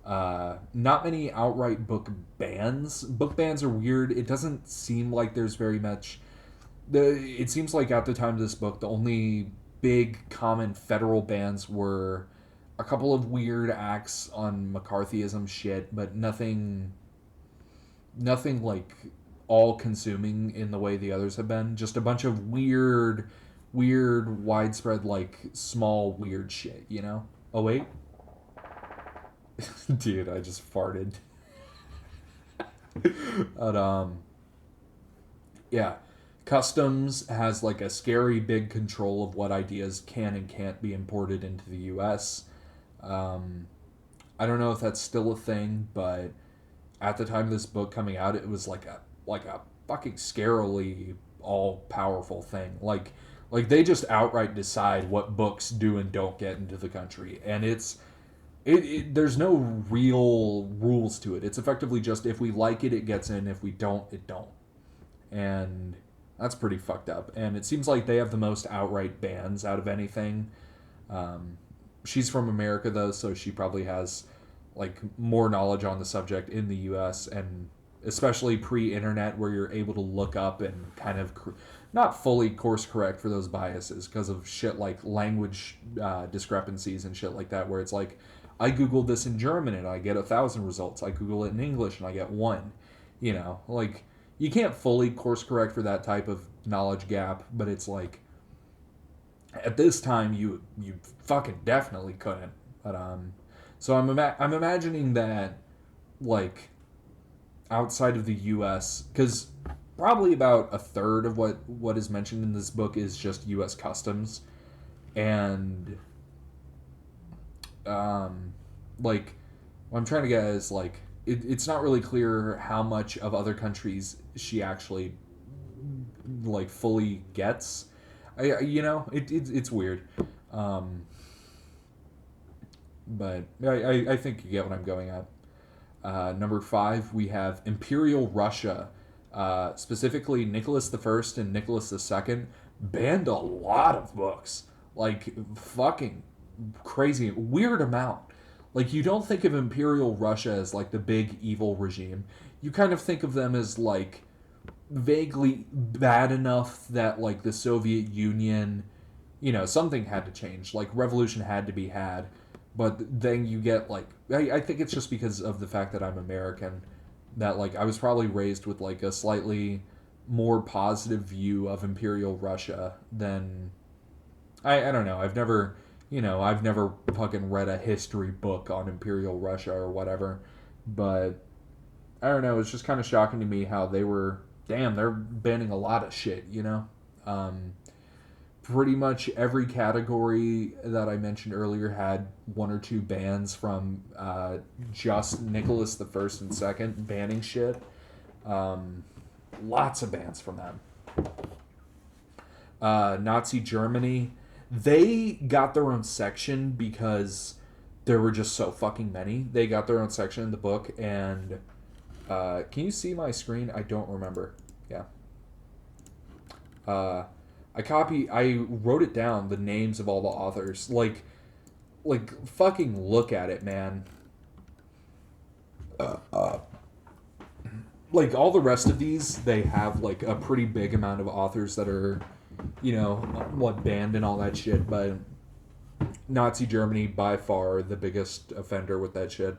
Not many outright book bans. Book bans are weird. It doesn't seem like there's very much. It seems like at the time of this book, the only big common federal bans were a couple of weird acts on McCarthyism shit, but nothing like all consuming in the way the others have been. Just a bunch of weird, widespread, like small weird shit, you know? Oh wait. Dude, I just farted. But yeah. Customs has like a scary big control of what ideas can and can't be imported into the US. Um I don't know if that's still a thing, but at the time of this book coming out, it was like a fucking scarily all powerful thing. Like they just outright decide what books do and don't get into the country, and there's no real rules to it. It's effectively just if we like it, it gets in. If we don't, it don't. And that's pretty fucked up. And it seems like they have the most outright bans out of anything. Um, she's from America though, so she probably has like more knowledge on the subject in the U.S. and especially pre-internet where you're able to look up and kind of not fully course correct for those biases because of shit like language discrepancies and shit like that where it's like I googled this in German and I get 1,000 results. I Google it in English and I get one. You know, like you can't fully course correct for that type of knowledge gap, but it's like at this time you fucking definitely couldn't. But so I'm imagining that like outside of the U.S. because probably about a third of what is mentioned in this book is just U.S. customs, and like what I'm trying to get is like it's not really clear how much of other countries she actually like fully gets. You know it's weird, but I think you get what I'm going at. Number 5, we have Imperial Russia. Specifically, Nicholas the First and Nicholas the Second banned a lot of books. Like, fucking crazy. Weird amount. Like, you don't think of Imperial Russia as, like, the big evil regime. You kind of think of them as, like, vaguely bad enough that like the Soviet Union, something had to change. Like revolution had to be had, but then you get like I think it's just because of the fact that I'm American, that like I was probably raised with like a slightly more positive view of Imperial Russia than I don't know. I've never fucking read a history book on Imperial Russia or whatever, but I don't know. It's just kind of shocking to me how they're banning a lot of shit. Um, Pretty much every category that I mentioned earlier had one or two bans from just Nicholas the First and Second banning shit. Um, Lots of bans from them. Nazi Germany, they got their own section because there were just so fucking many. They got their own section in the book, and can you see my screen? I don't remember. Yeah. Uh, I wrote it down, the names of all the authors. Like fucking look at it, man. Like all the rest of these, they have like a pretty big amount of authors that are, what banned and all that shit. But Nazi Germany by far the biggest offender with that shit.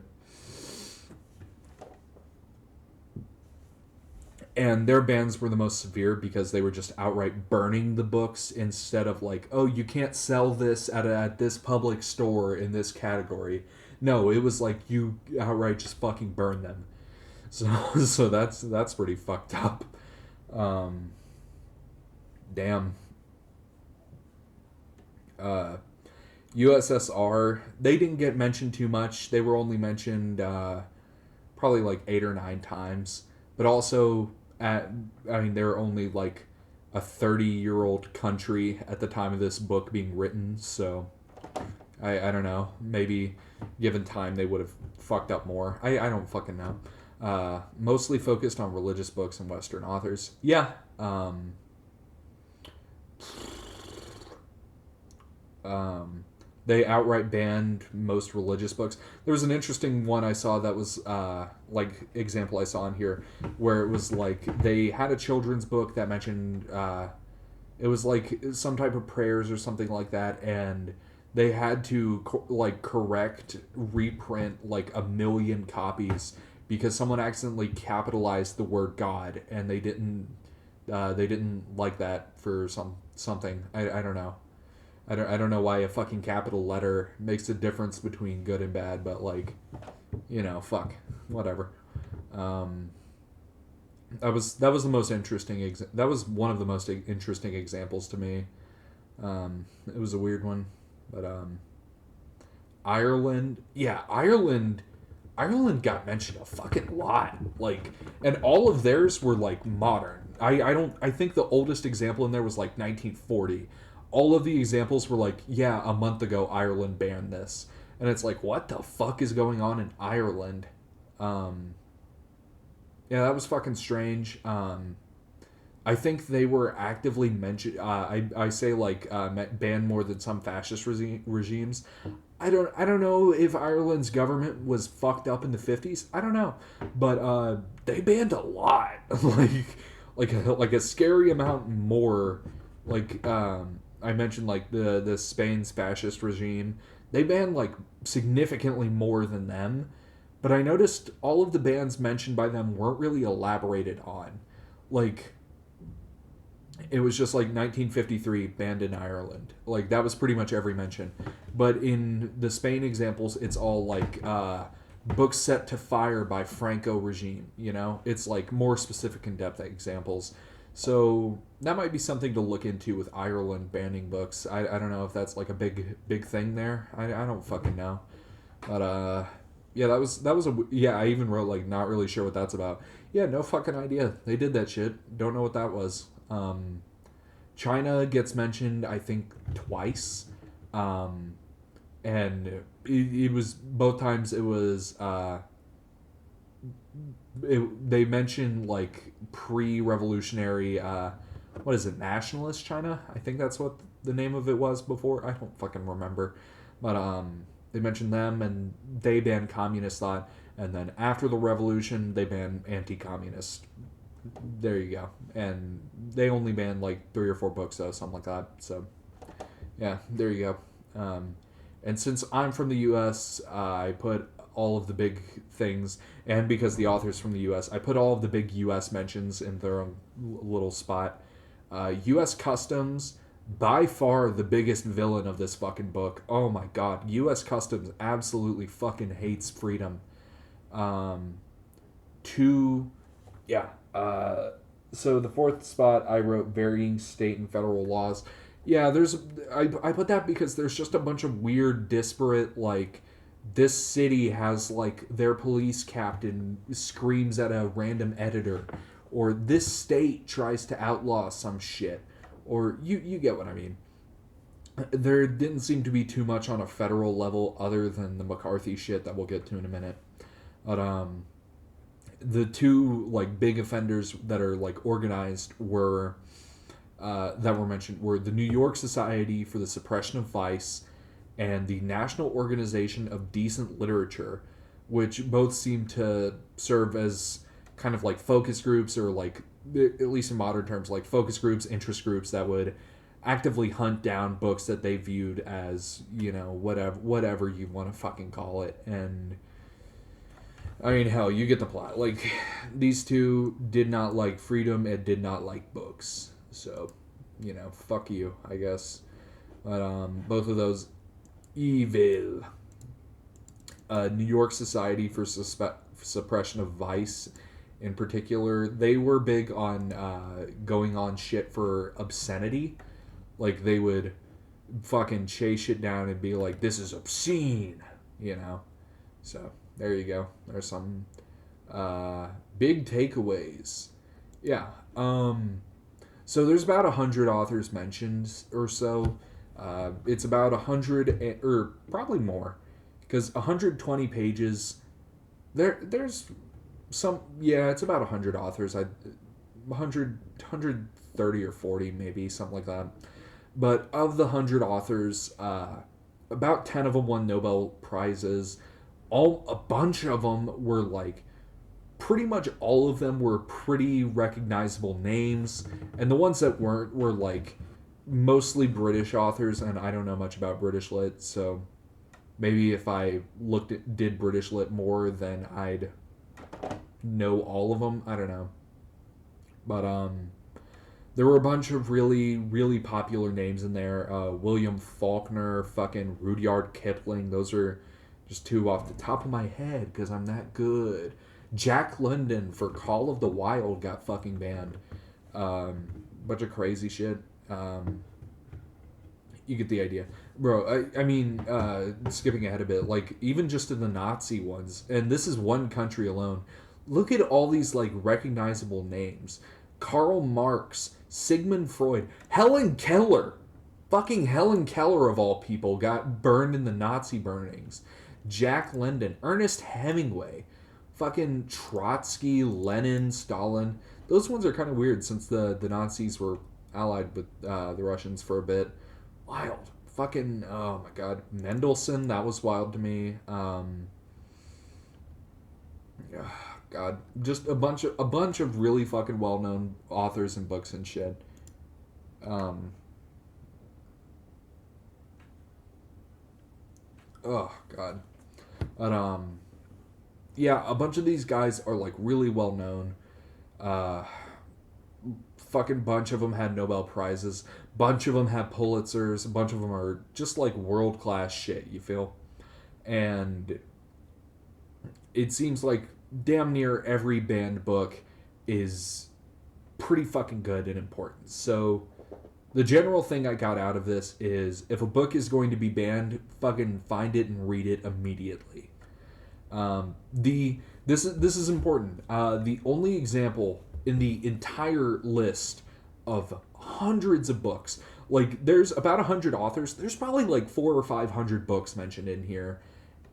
And their bans were the most severe because they were just outright burning the books instead of like, oh, you can't sell this at this public store in this category. No, it was like you outright just fucking burn them. So so that's pretty fucked up. Um, Damn. Uh, USSR, they didn't get mentioned too much. They were only mentioned probably like 8 or 9 times. But also, they're only like a 30-year-old country at the time of this book being written. So I don't know. Maybe given time, they would have fucked up more. I don't fucking know. Mostly focused on religious books and Western authors. Yeah. They outright banned most religious books. There was an interesting one I saw that was like example I saw in here, where it was like they had a children's book that mentioned it was like some type of prayers or something like that, and they had to correct reprint like 1 million copies because someone accidentally capitalized the word God, and they didn't like that for something. I don't know. I don't know why a fucking capital letter makes a difference between good and bad, but like, fuck, whatever. Um, that was the most interesting. That was one of the most interesting examples to me. It was a weird one, but Ireland, yeah, Ireland got mentioned a fucking lot. Like, and all of theirs were like modern. I think the oldest example in there was like 1940. All of the examples were like, yeah, a month ago Ireland banned this. And it's like, what the fuck is going on in Ireland? Um, yeah, that was fucking strange. I think they were actively mentioned. I say like banned more than some fascist regimes. I don't know if Ireland's government was fucked up in the 50s. I don't know, but they banned a lot, like a scary amount more. Like I mentioned, like the Spain's fascist regime, they banned like significantly more than them. But I noticed all of the bans mentioned by them weren't really elaborated on. Like, it was just like 1953 banned in Ireland. Like that was pretty much every mention. But in the Spain examples, it's all like books set to fire by Franco regime. It's like more specific, in depth examples. So that might be something to look into with Ireland banning books. I don't know if that's like a big thing there. I don't fucking know. But yeah, that was yeah. I even wrote like not really sure what that's about. Yeah, no fucking idea. They did that shit. Don't know what that was. China gets mentioned, I think, twice, and it was both times. It was they mentioned like pre-revolutionary. What is it? Nationalist China? I think that's what the name of it was before. I don't fucking remember, but they mentioned them, and they banned communist thought, and then after the revolution, they banned anti-communist there you go. And they only banned like 3 or 4 books though, something like that. So yeah, there you go. And since I'm from the U.S., I put all of the big things, and because the author's from the U.S., I put all of the big U.S. mentions in their own little spot. U.S. Customs, by far the biggest villain of this fucking book. Oh my god, U.S. Customs absolutely fucking hates freedom. Um, two, yeah. So the fourth spot, I wrote varying state and federal laws. Yeah, I put that because there's just a bunch of weird, disparate, like, this city has, like, their police captain screams at a random editor, or this state tries to outlaw some shit, or you get what I mean. There didn't seem to be too much on a federal level other than the McCarthy shit that we'll get to in a minute. But, the two, like, big offenders that are, like, organized were that were mentioned were the New York Society for the Suppression of Vice and the National Organization of Decent Literature, which both seem to serve as kind of like focus groups, or like, at least in modern terms, like focus groups, interest groups that would actively hunt down books that they viewed as, whatever you want to fucking call it. And I mean, hell, you get the plot. Like, these two did not like freedom and did not like books. So, fuck you, I guess. But both of those evil. New York Society for Suppression of Vice, in particular, they were big on going on shit for obscenity. Like, they would fucking chase shit down and be like, this is obscene, So, there you go. There's some big takeaways. Yeah. So there's about 100 authors mentioned or so. It's about 100, or probably more, because 120 pages. There's some, yeah, it's about 100 authors. 130 or 40 maybe, something like that. But of the 100 authors, about 10 of them won Nobel Prizes. A bunch of them were like, pretty much all of them were pretty recognizable names, and the ones that weren't were like mostly British authors, and I don't know much about British lit, so maybe if I did British lit more, then I'd know all of them. I don't know. But there were a bunch of really, really popular names in there. William Faulkner, fucking Rudyard Kipling. Those are just two off the top of my head because I'm that good. Jack London for Call of the Wild got fucking banned. Bunch of crazy shit. You get the idea. Bro, I mean, skipping ahead a bit, like, even just in the Nazi ones, and this is one country alone, look at all these, like, recognizable names. Karl Marx, Sigmund Freud, Helen Keller. Fucking Helen Keller, of all people, got burned in the Nazi burnings. Jack London, Ernest Hemingway, fucking Trotsky, Lenin, Stalin. Those ones are kind of weird since the Nazis were allied with the Russians for a bit. Wild. Fucking, oh my god. Mendelssohn, that was wild to me. God. Just a bunch of really fucking well-known authors and books and shit. Oh god. But yeah, a bunch of these guys are like really well known. Fucking bunch of them had Nobel Prizes. Bunch of them have Pulitzers. A bunch of them are just like world class shit, you feel? And it seems like damn near every banned book is pretty fucking good and important. So the general thing I got out of this is if a book is going to be banned, fucking find it and read it immediately. This is important. The only example in the entire list of hundreds of books, like there's about 100 authors, there's probably like 400 or 500 books mentioned in here,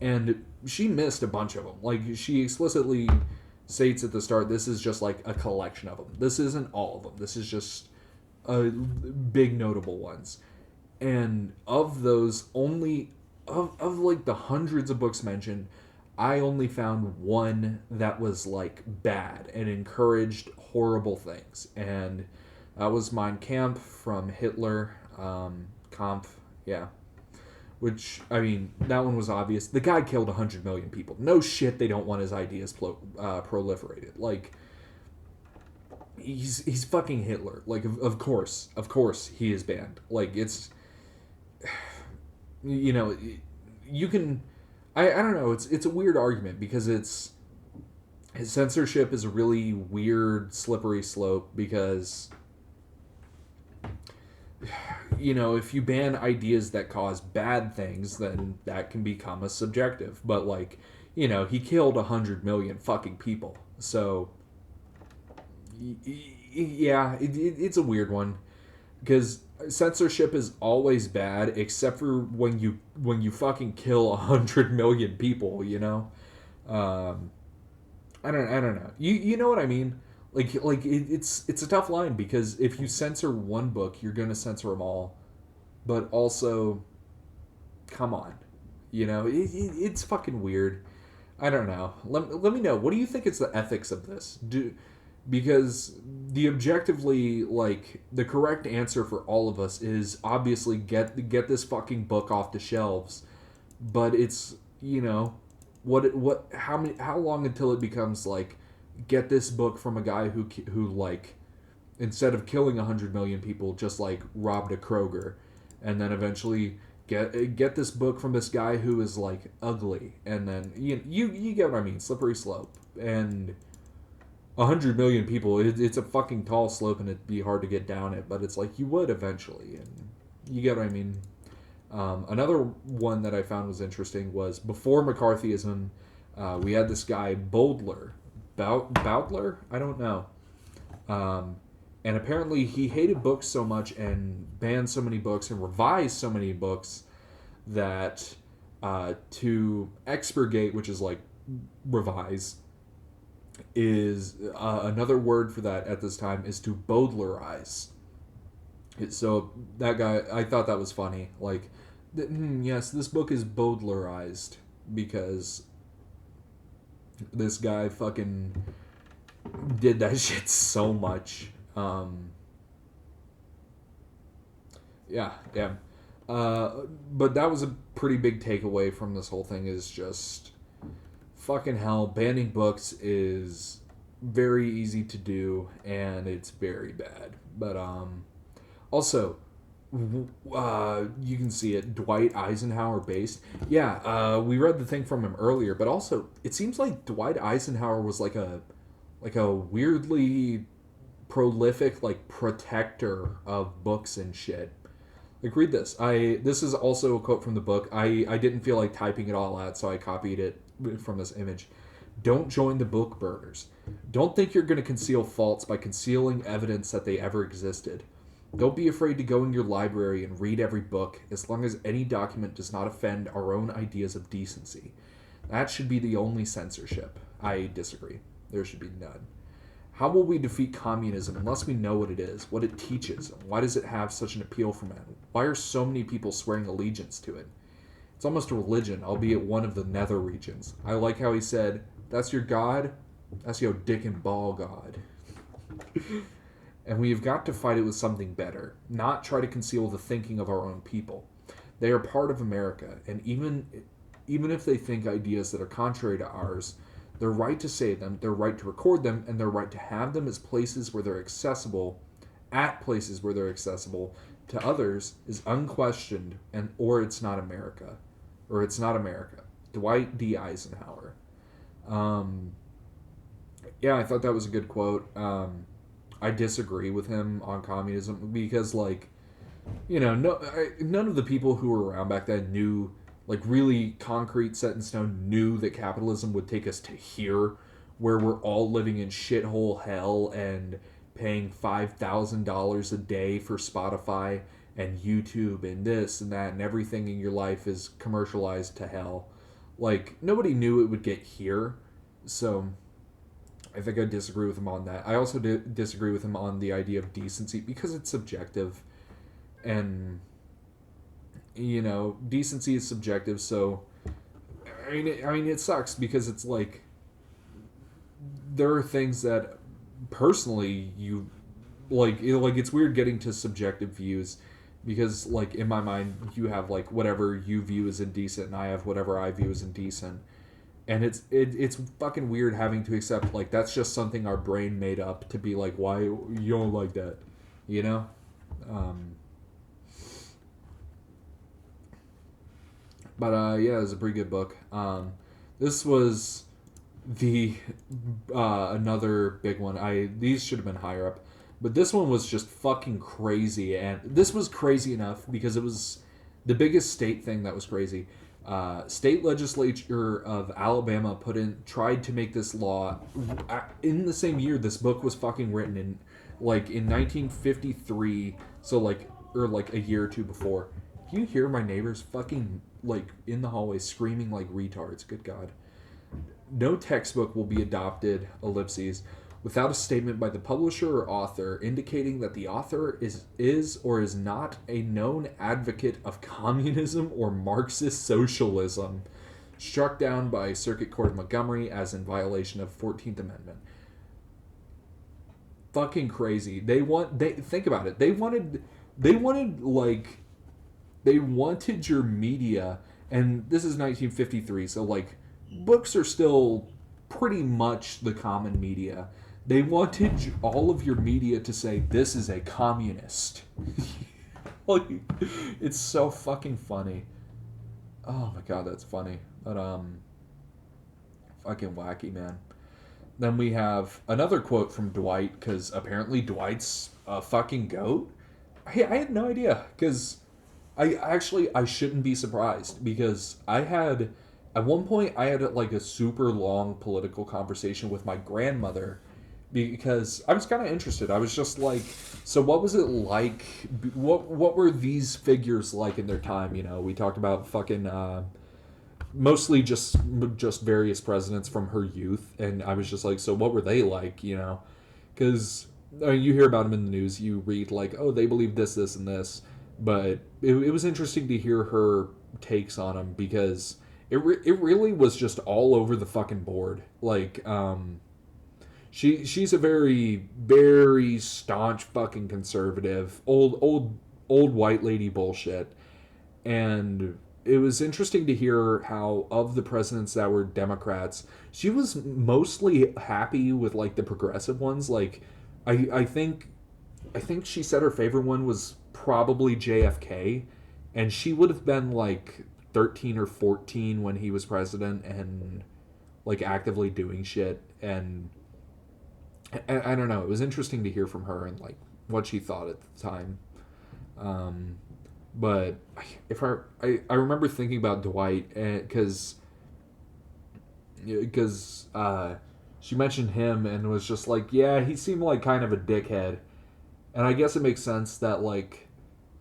and she missed a bunch of them. Like, she explicitly states at the start, this is just like a collection of them. This isn't all of them. This is just big notable ones. And of those, only of like the hundreds of books mentioned, I only found one that was like bad and encouraged horrible things, and that was Mein Kampf from Hitler. Kampf, yeah. Which, I mean, that one was obvious. The guy killed 100 million people. No shit, they don't want his ideas proliferated. Like, he's fucking Hitler. Like, of course, he is banned. Like, it's, you know, you can, I don't know. It's a weird argument because it's censorship is a really weird slippery slope because if you ban ideas that cause bad things, then that can become a subjective. But like, he killed 100 million fucking people. So yeah, it's a weird one because censorship is always bad, except for when you fucking kill 100 million people. I don't know. You know what I mean? It's a tough line because if you censor one book, you're gonna censor them all. But also, come on, it's fucking weird. I don't know. Let me know. What do you think is the ethics of this? Because the objectively the correct answer for all of us is obviously get this fucking book off the shelves. But it's how long until it becomes get this book from a guy who instead of killing 100 million people just robbed a Kroger, and then eventually get this book from this guy who is ugly, and then you get what I mean, slippery slope. And 100 million people, it's a fucking tall slope, and it'd be hard to get down it, but it's you would eventually, and you get what I mean. Another one that I found was interesting was before McCarthyism, we had this guy Boudler, Boudler, I don't know, and apparently he hated books so much and banned so many books and revised so many books that to expurgate, which is revise, is another word for that at this time is to Baudlerize. So that guy, I thought that was funny. Yes, this book is Baudlerized because this guy fucking did that shit so much. Yeah. But that was a pretty big takeaway from this whole thing is just fucking hell. Banning books is very easy to do and it's very bad. But also, you can see it. Dwight Eisenhower based. Yeah, we read the thing from him earlier, but also it seems like Dwight Eisenhower was like a weirdly prolific protector of books and shit. Read this. This is also a quote from the book. I didn't feel like typing it all out, so I copied it from this image. Don't join the book burners. Don't think you're going to conceal faults by concealing evidence that they ever existed. Don't be afraid to go in your library and read every book, as long as any document does not offend our own ideas of decency. That should be the only censorship. I disagree. There should be none. How will we defeat communism unless we know what it is, what it teaches, and why does it have such an appeal for men? Why are so many people swearing allegiance to it? It's almost a religion, albeit one of the nether regions. I like how he said, that's your god? That's your dick and ball god. And we have got to fight it with something better, not try to conceal the thinking of our own people. They are part of America, and even if they think ideas that are contrary to ours, their right to say them, their right to record them, and their right to have them as places where they're accessible, to others is unquestioned, or it's not America. Or it's not America. Dwight D. Eisenhower. Yeah, I thought that was a good quote. I disagree with him on communism because, none of the people who were around back then knew, really concrete, set in stone, knew that capitalism would take us to here, where we're all living in shithole hell and paying $5,000 a day for Spotify and YouTube and this and that, and everything in your life is commercialized to hell. Nobody knew it would get here, so I think I disagree with him on that. I also disagree with him on the idea of decency because it's subjective. And, decency is subjective, so I mean, it sucks because it's like there are things that personally you like. It's weird getting to subjective views because, like, in my mind, you have like whatever you view as indecent, and I have whatever I view as indecent, and it's fucking weird having to accept like that's just something our brain made up to be like, why you don't like that, you know. Um, yeah, it was a pretty good book. This was the another big one. These should have been higher up, but this one was just fucking crazy, and this was crazy enough because it was the biggest state thing that was crazy. State legislature of Alabama tried to make this law in the same year this book was fucking written in 1953. So like a year or two before. Can you hear my neighbors fucking like in the hallway screaming like retards? Good God. No textbook will be adopted, ellipses, without a statement by the publisher or author indicating that the author is or is not a known advocate of communism or Marxist socialism, struck down by Circuit Court of Montgomery as in violation of 14th Amendment. Fucking crazy. They think about it. They wanted your media, and this is 1953, so like books are still pretty much the common media. They wanted all of your media to say this is a communist. Like, it's so fucking funny. Oh my God, that's funny. But fucking wacky, man. Then we have another quote from Dwight, because apparently Dwight's a fucking goat. I had no idea, because I shouldn't be surprised, because at one point I had like a super long political conversation with my grandmother because I was kind of interested. I was just like, so what was it like? What were these figures like in their time? You know, we talked about fucking mostly just various presidents from her youth, and I was just like, so what were they like? You know, because you hear about them in the news, you read like, oh, they believe this, this, and this, but it was interesting to hear her takes on them because it really was just all over the fucking board. Like, she's a very, very staunch fucking conservative, old white lady bullshit. And it was interesting to hear how of the presidents that were Democrats, she was mostly happy with like the progressive ones. Like, I think she said her favorite one was probably JFK, and she would have been like 13 or 14 when he was president and like actively doing shit. And I don't know, it was interesting to hear from her and like what she thought at the time. But if I remember thinking about Dwight because she mentioned him and was just like, yeah, he seemed like kind of a dickhead. And I guess it makes sense that like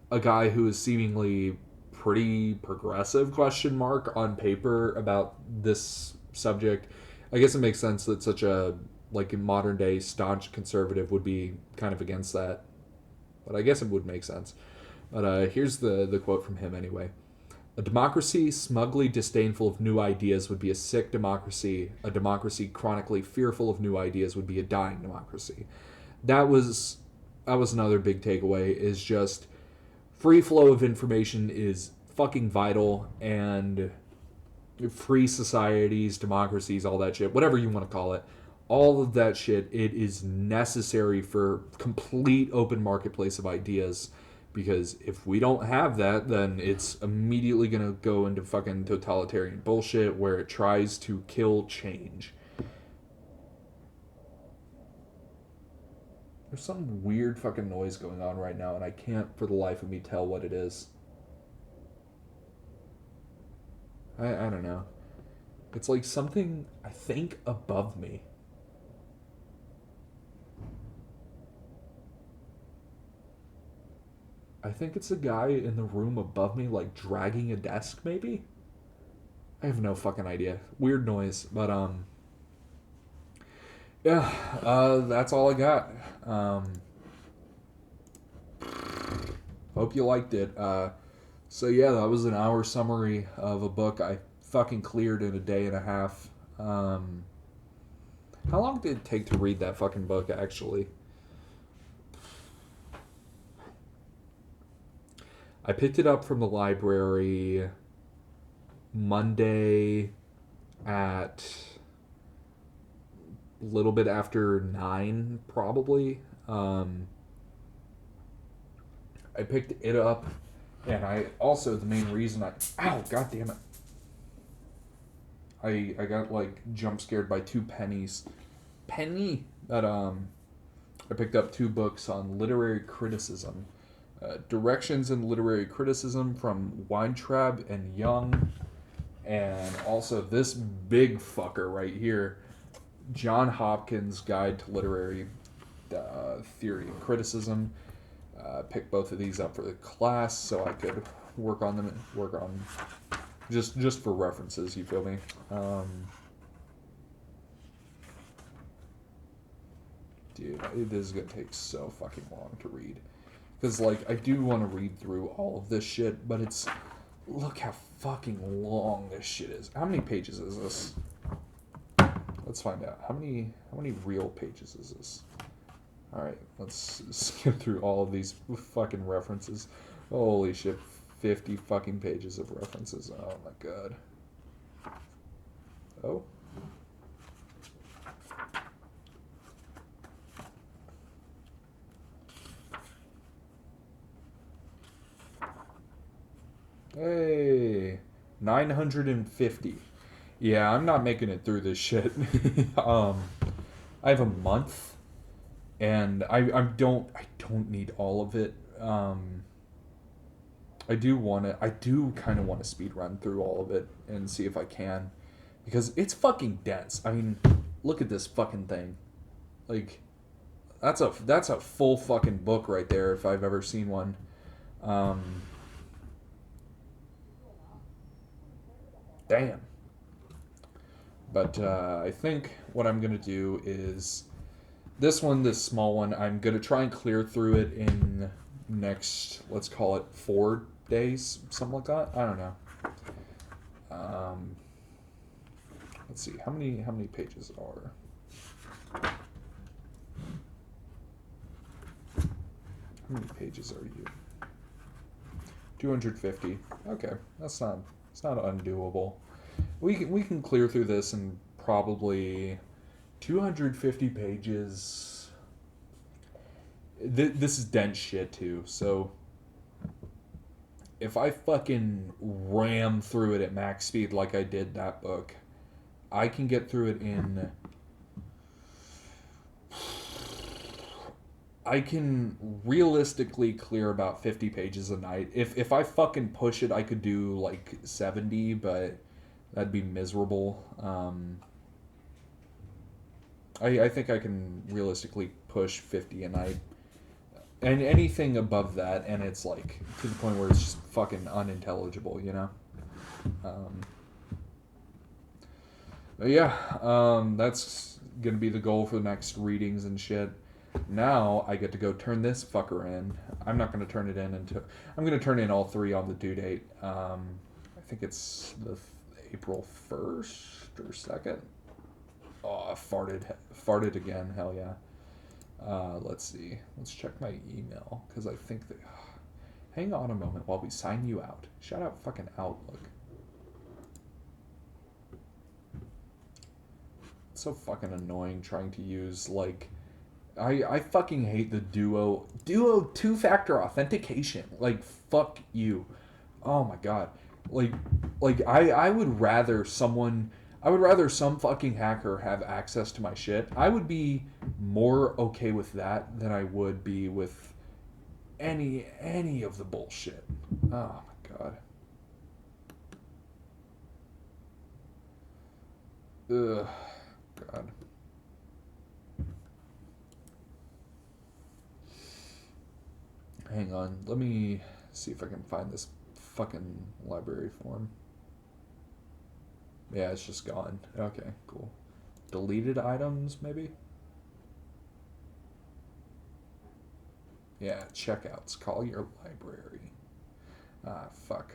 a guy who is seemingly pretty progressive question mark on paper about this subject, I guess it makes sense that such a like a modern day staunch conservative would be kind of against that. But I guess it would make sense. But here's the quote from him anyway. A democracy smugly disdainful of new ideas would be a sick democracy. A democracy chronically fearful of new ideas would be a dying democracy. That was another big takeaway, is just free flow of information is fucking vital, and free societies, democracies, all that shit, whatever you want to call it, all of that shit, it is necessary for complete open marketplace of ideas. Because if we don't have that, then it's immediately going to go into fucking totalitarian bullshit where it tries to kill change. There's some weird fucking noise going on right now, and I can't for the life of me tell what it is. I don't know. It's like something, I think, above me. I think it's a guy in the room above me, like, dragging a desk, maybe? I have no fucking idea. Weird noise, but, yeah, that's all I got. Hope you liked it. So yeah, that was an hour summary of a book I fucking cleared in a day and a half. How long did it take to read that fucking book, actually? I picked it up from the library Monday at a little bit after 9, probably. I picked it up, and I also, the main reason ow, god damn it. I got, like, jump scared by 2 pennies. Penny! But, I picked up 2 books on literary criticism. Directions in Literary Criticism from Weintraub and Young. And also this big fucker right here, John Hopkins' Guide to Literary Theory and Criticism. Picked both of these up for the class so I could work on them, just for references, you feel me? Dude, this is gonna take so fucking long to read. Because, like, I do want to read through all of this shit, but it's... Look how fucking long this shit is. How many pages is this? Let's find out. How many real pages is this? Alright, let's skip through all of these fucking references. Holy shit, 50 fucking pages of references. Oh my god. Oh. Hey, 950. Yeah, I'm not making it through this shit. I have a month, and I don't need all of it. I do kind of want to speed run through all of it and see if I can, because it's fucking dense. I mean, look at this fucking thing. Like, that's a full fucking book right there if I've ever seen one. Damn. But I think what I'm going to do is this small one, I'm going to try and clear through it in next, let's call it 4 days, something like that. I don't know. Let's see, how many pages are... How many pages are you? 250. Okay, it's not undoable. We can clear through this in probably 250 pages. This is dense shit too, so if I fucking ram through it at max speed like I did that book, I can get through it in... I can realistically clear about 50 pages a night. If I fucking push it, I could do like 70, but that'd be miserable. I think I can realistically push 50 a night. And anything above that, and it's like to the point where it's just fucking unintelligible, you know? But yeah, that's gonna be the goal for the next readings and shit. Now I get to go turn this fucker in. I'm not going to turn it in until... I'm going to turn in all 3 on the due date. I think it's the April 1st or 2nd. Oh, I farted again. Hell yeah. Let's see. Let's check my email, because I think that... Hang on a moment while we sign you out. Shout out fucking Outlook. It's so fucking annoying trying to use, like... I fucking hate the Duo 2-factor authentication. Like, fuck you. Oh my god. Like I would rather some fucking hacker have access to my shit. I would be more okay with that than I would be with any of the bullshit. Oh my god. Ugh. God. Hang on, let me see if I can find this fucking library form. Yeah, it's just gone. Okay, cool. Deleted items, maybe? Yeah, checkouts. Call your library. Ah, fuck.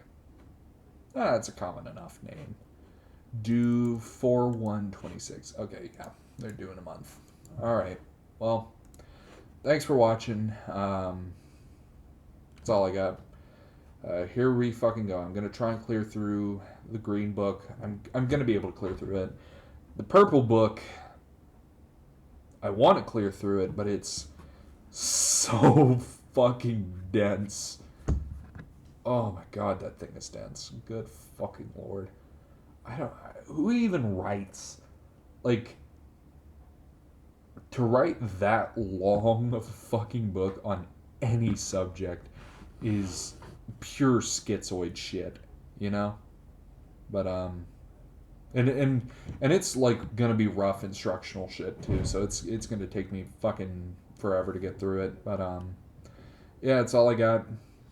Ah, it's a common enough name. due 4/1/26. Okay, yeah, they're due in a month. All right. Well, thanks for watching. That's all I got. Here we fucking go. I'm gonna try and clear through the green book. I'm gonna be able to clear through it. The purple book, I want to clear through it, but it's so fucking dense. Oh my god, that thing is dense. Good fucking lord. Who even writes, like, to write that long of a fucking book on any subject is pure schizoid shit, you know? But and it's like gonna be rough instructional shit too, so it's gonna take me fucking forever to get through it. But yeah, that's all I got.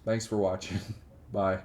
Thanks for watching. Bye.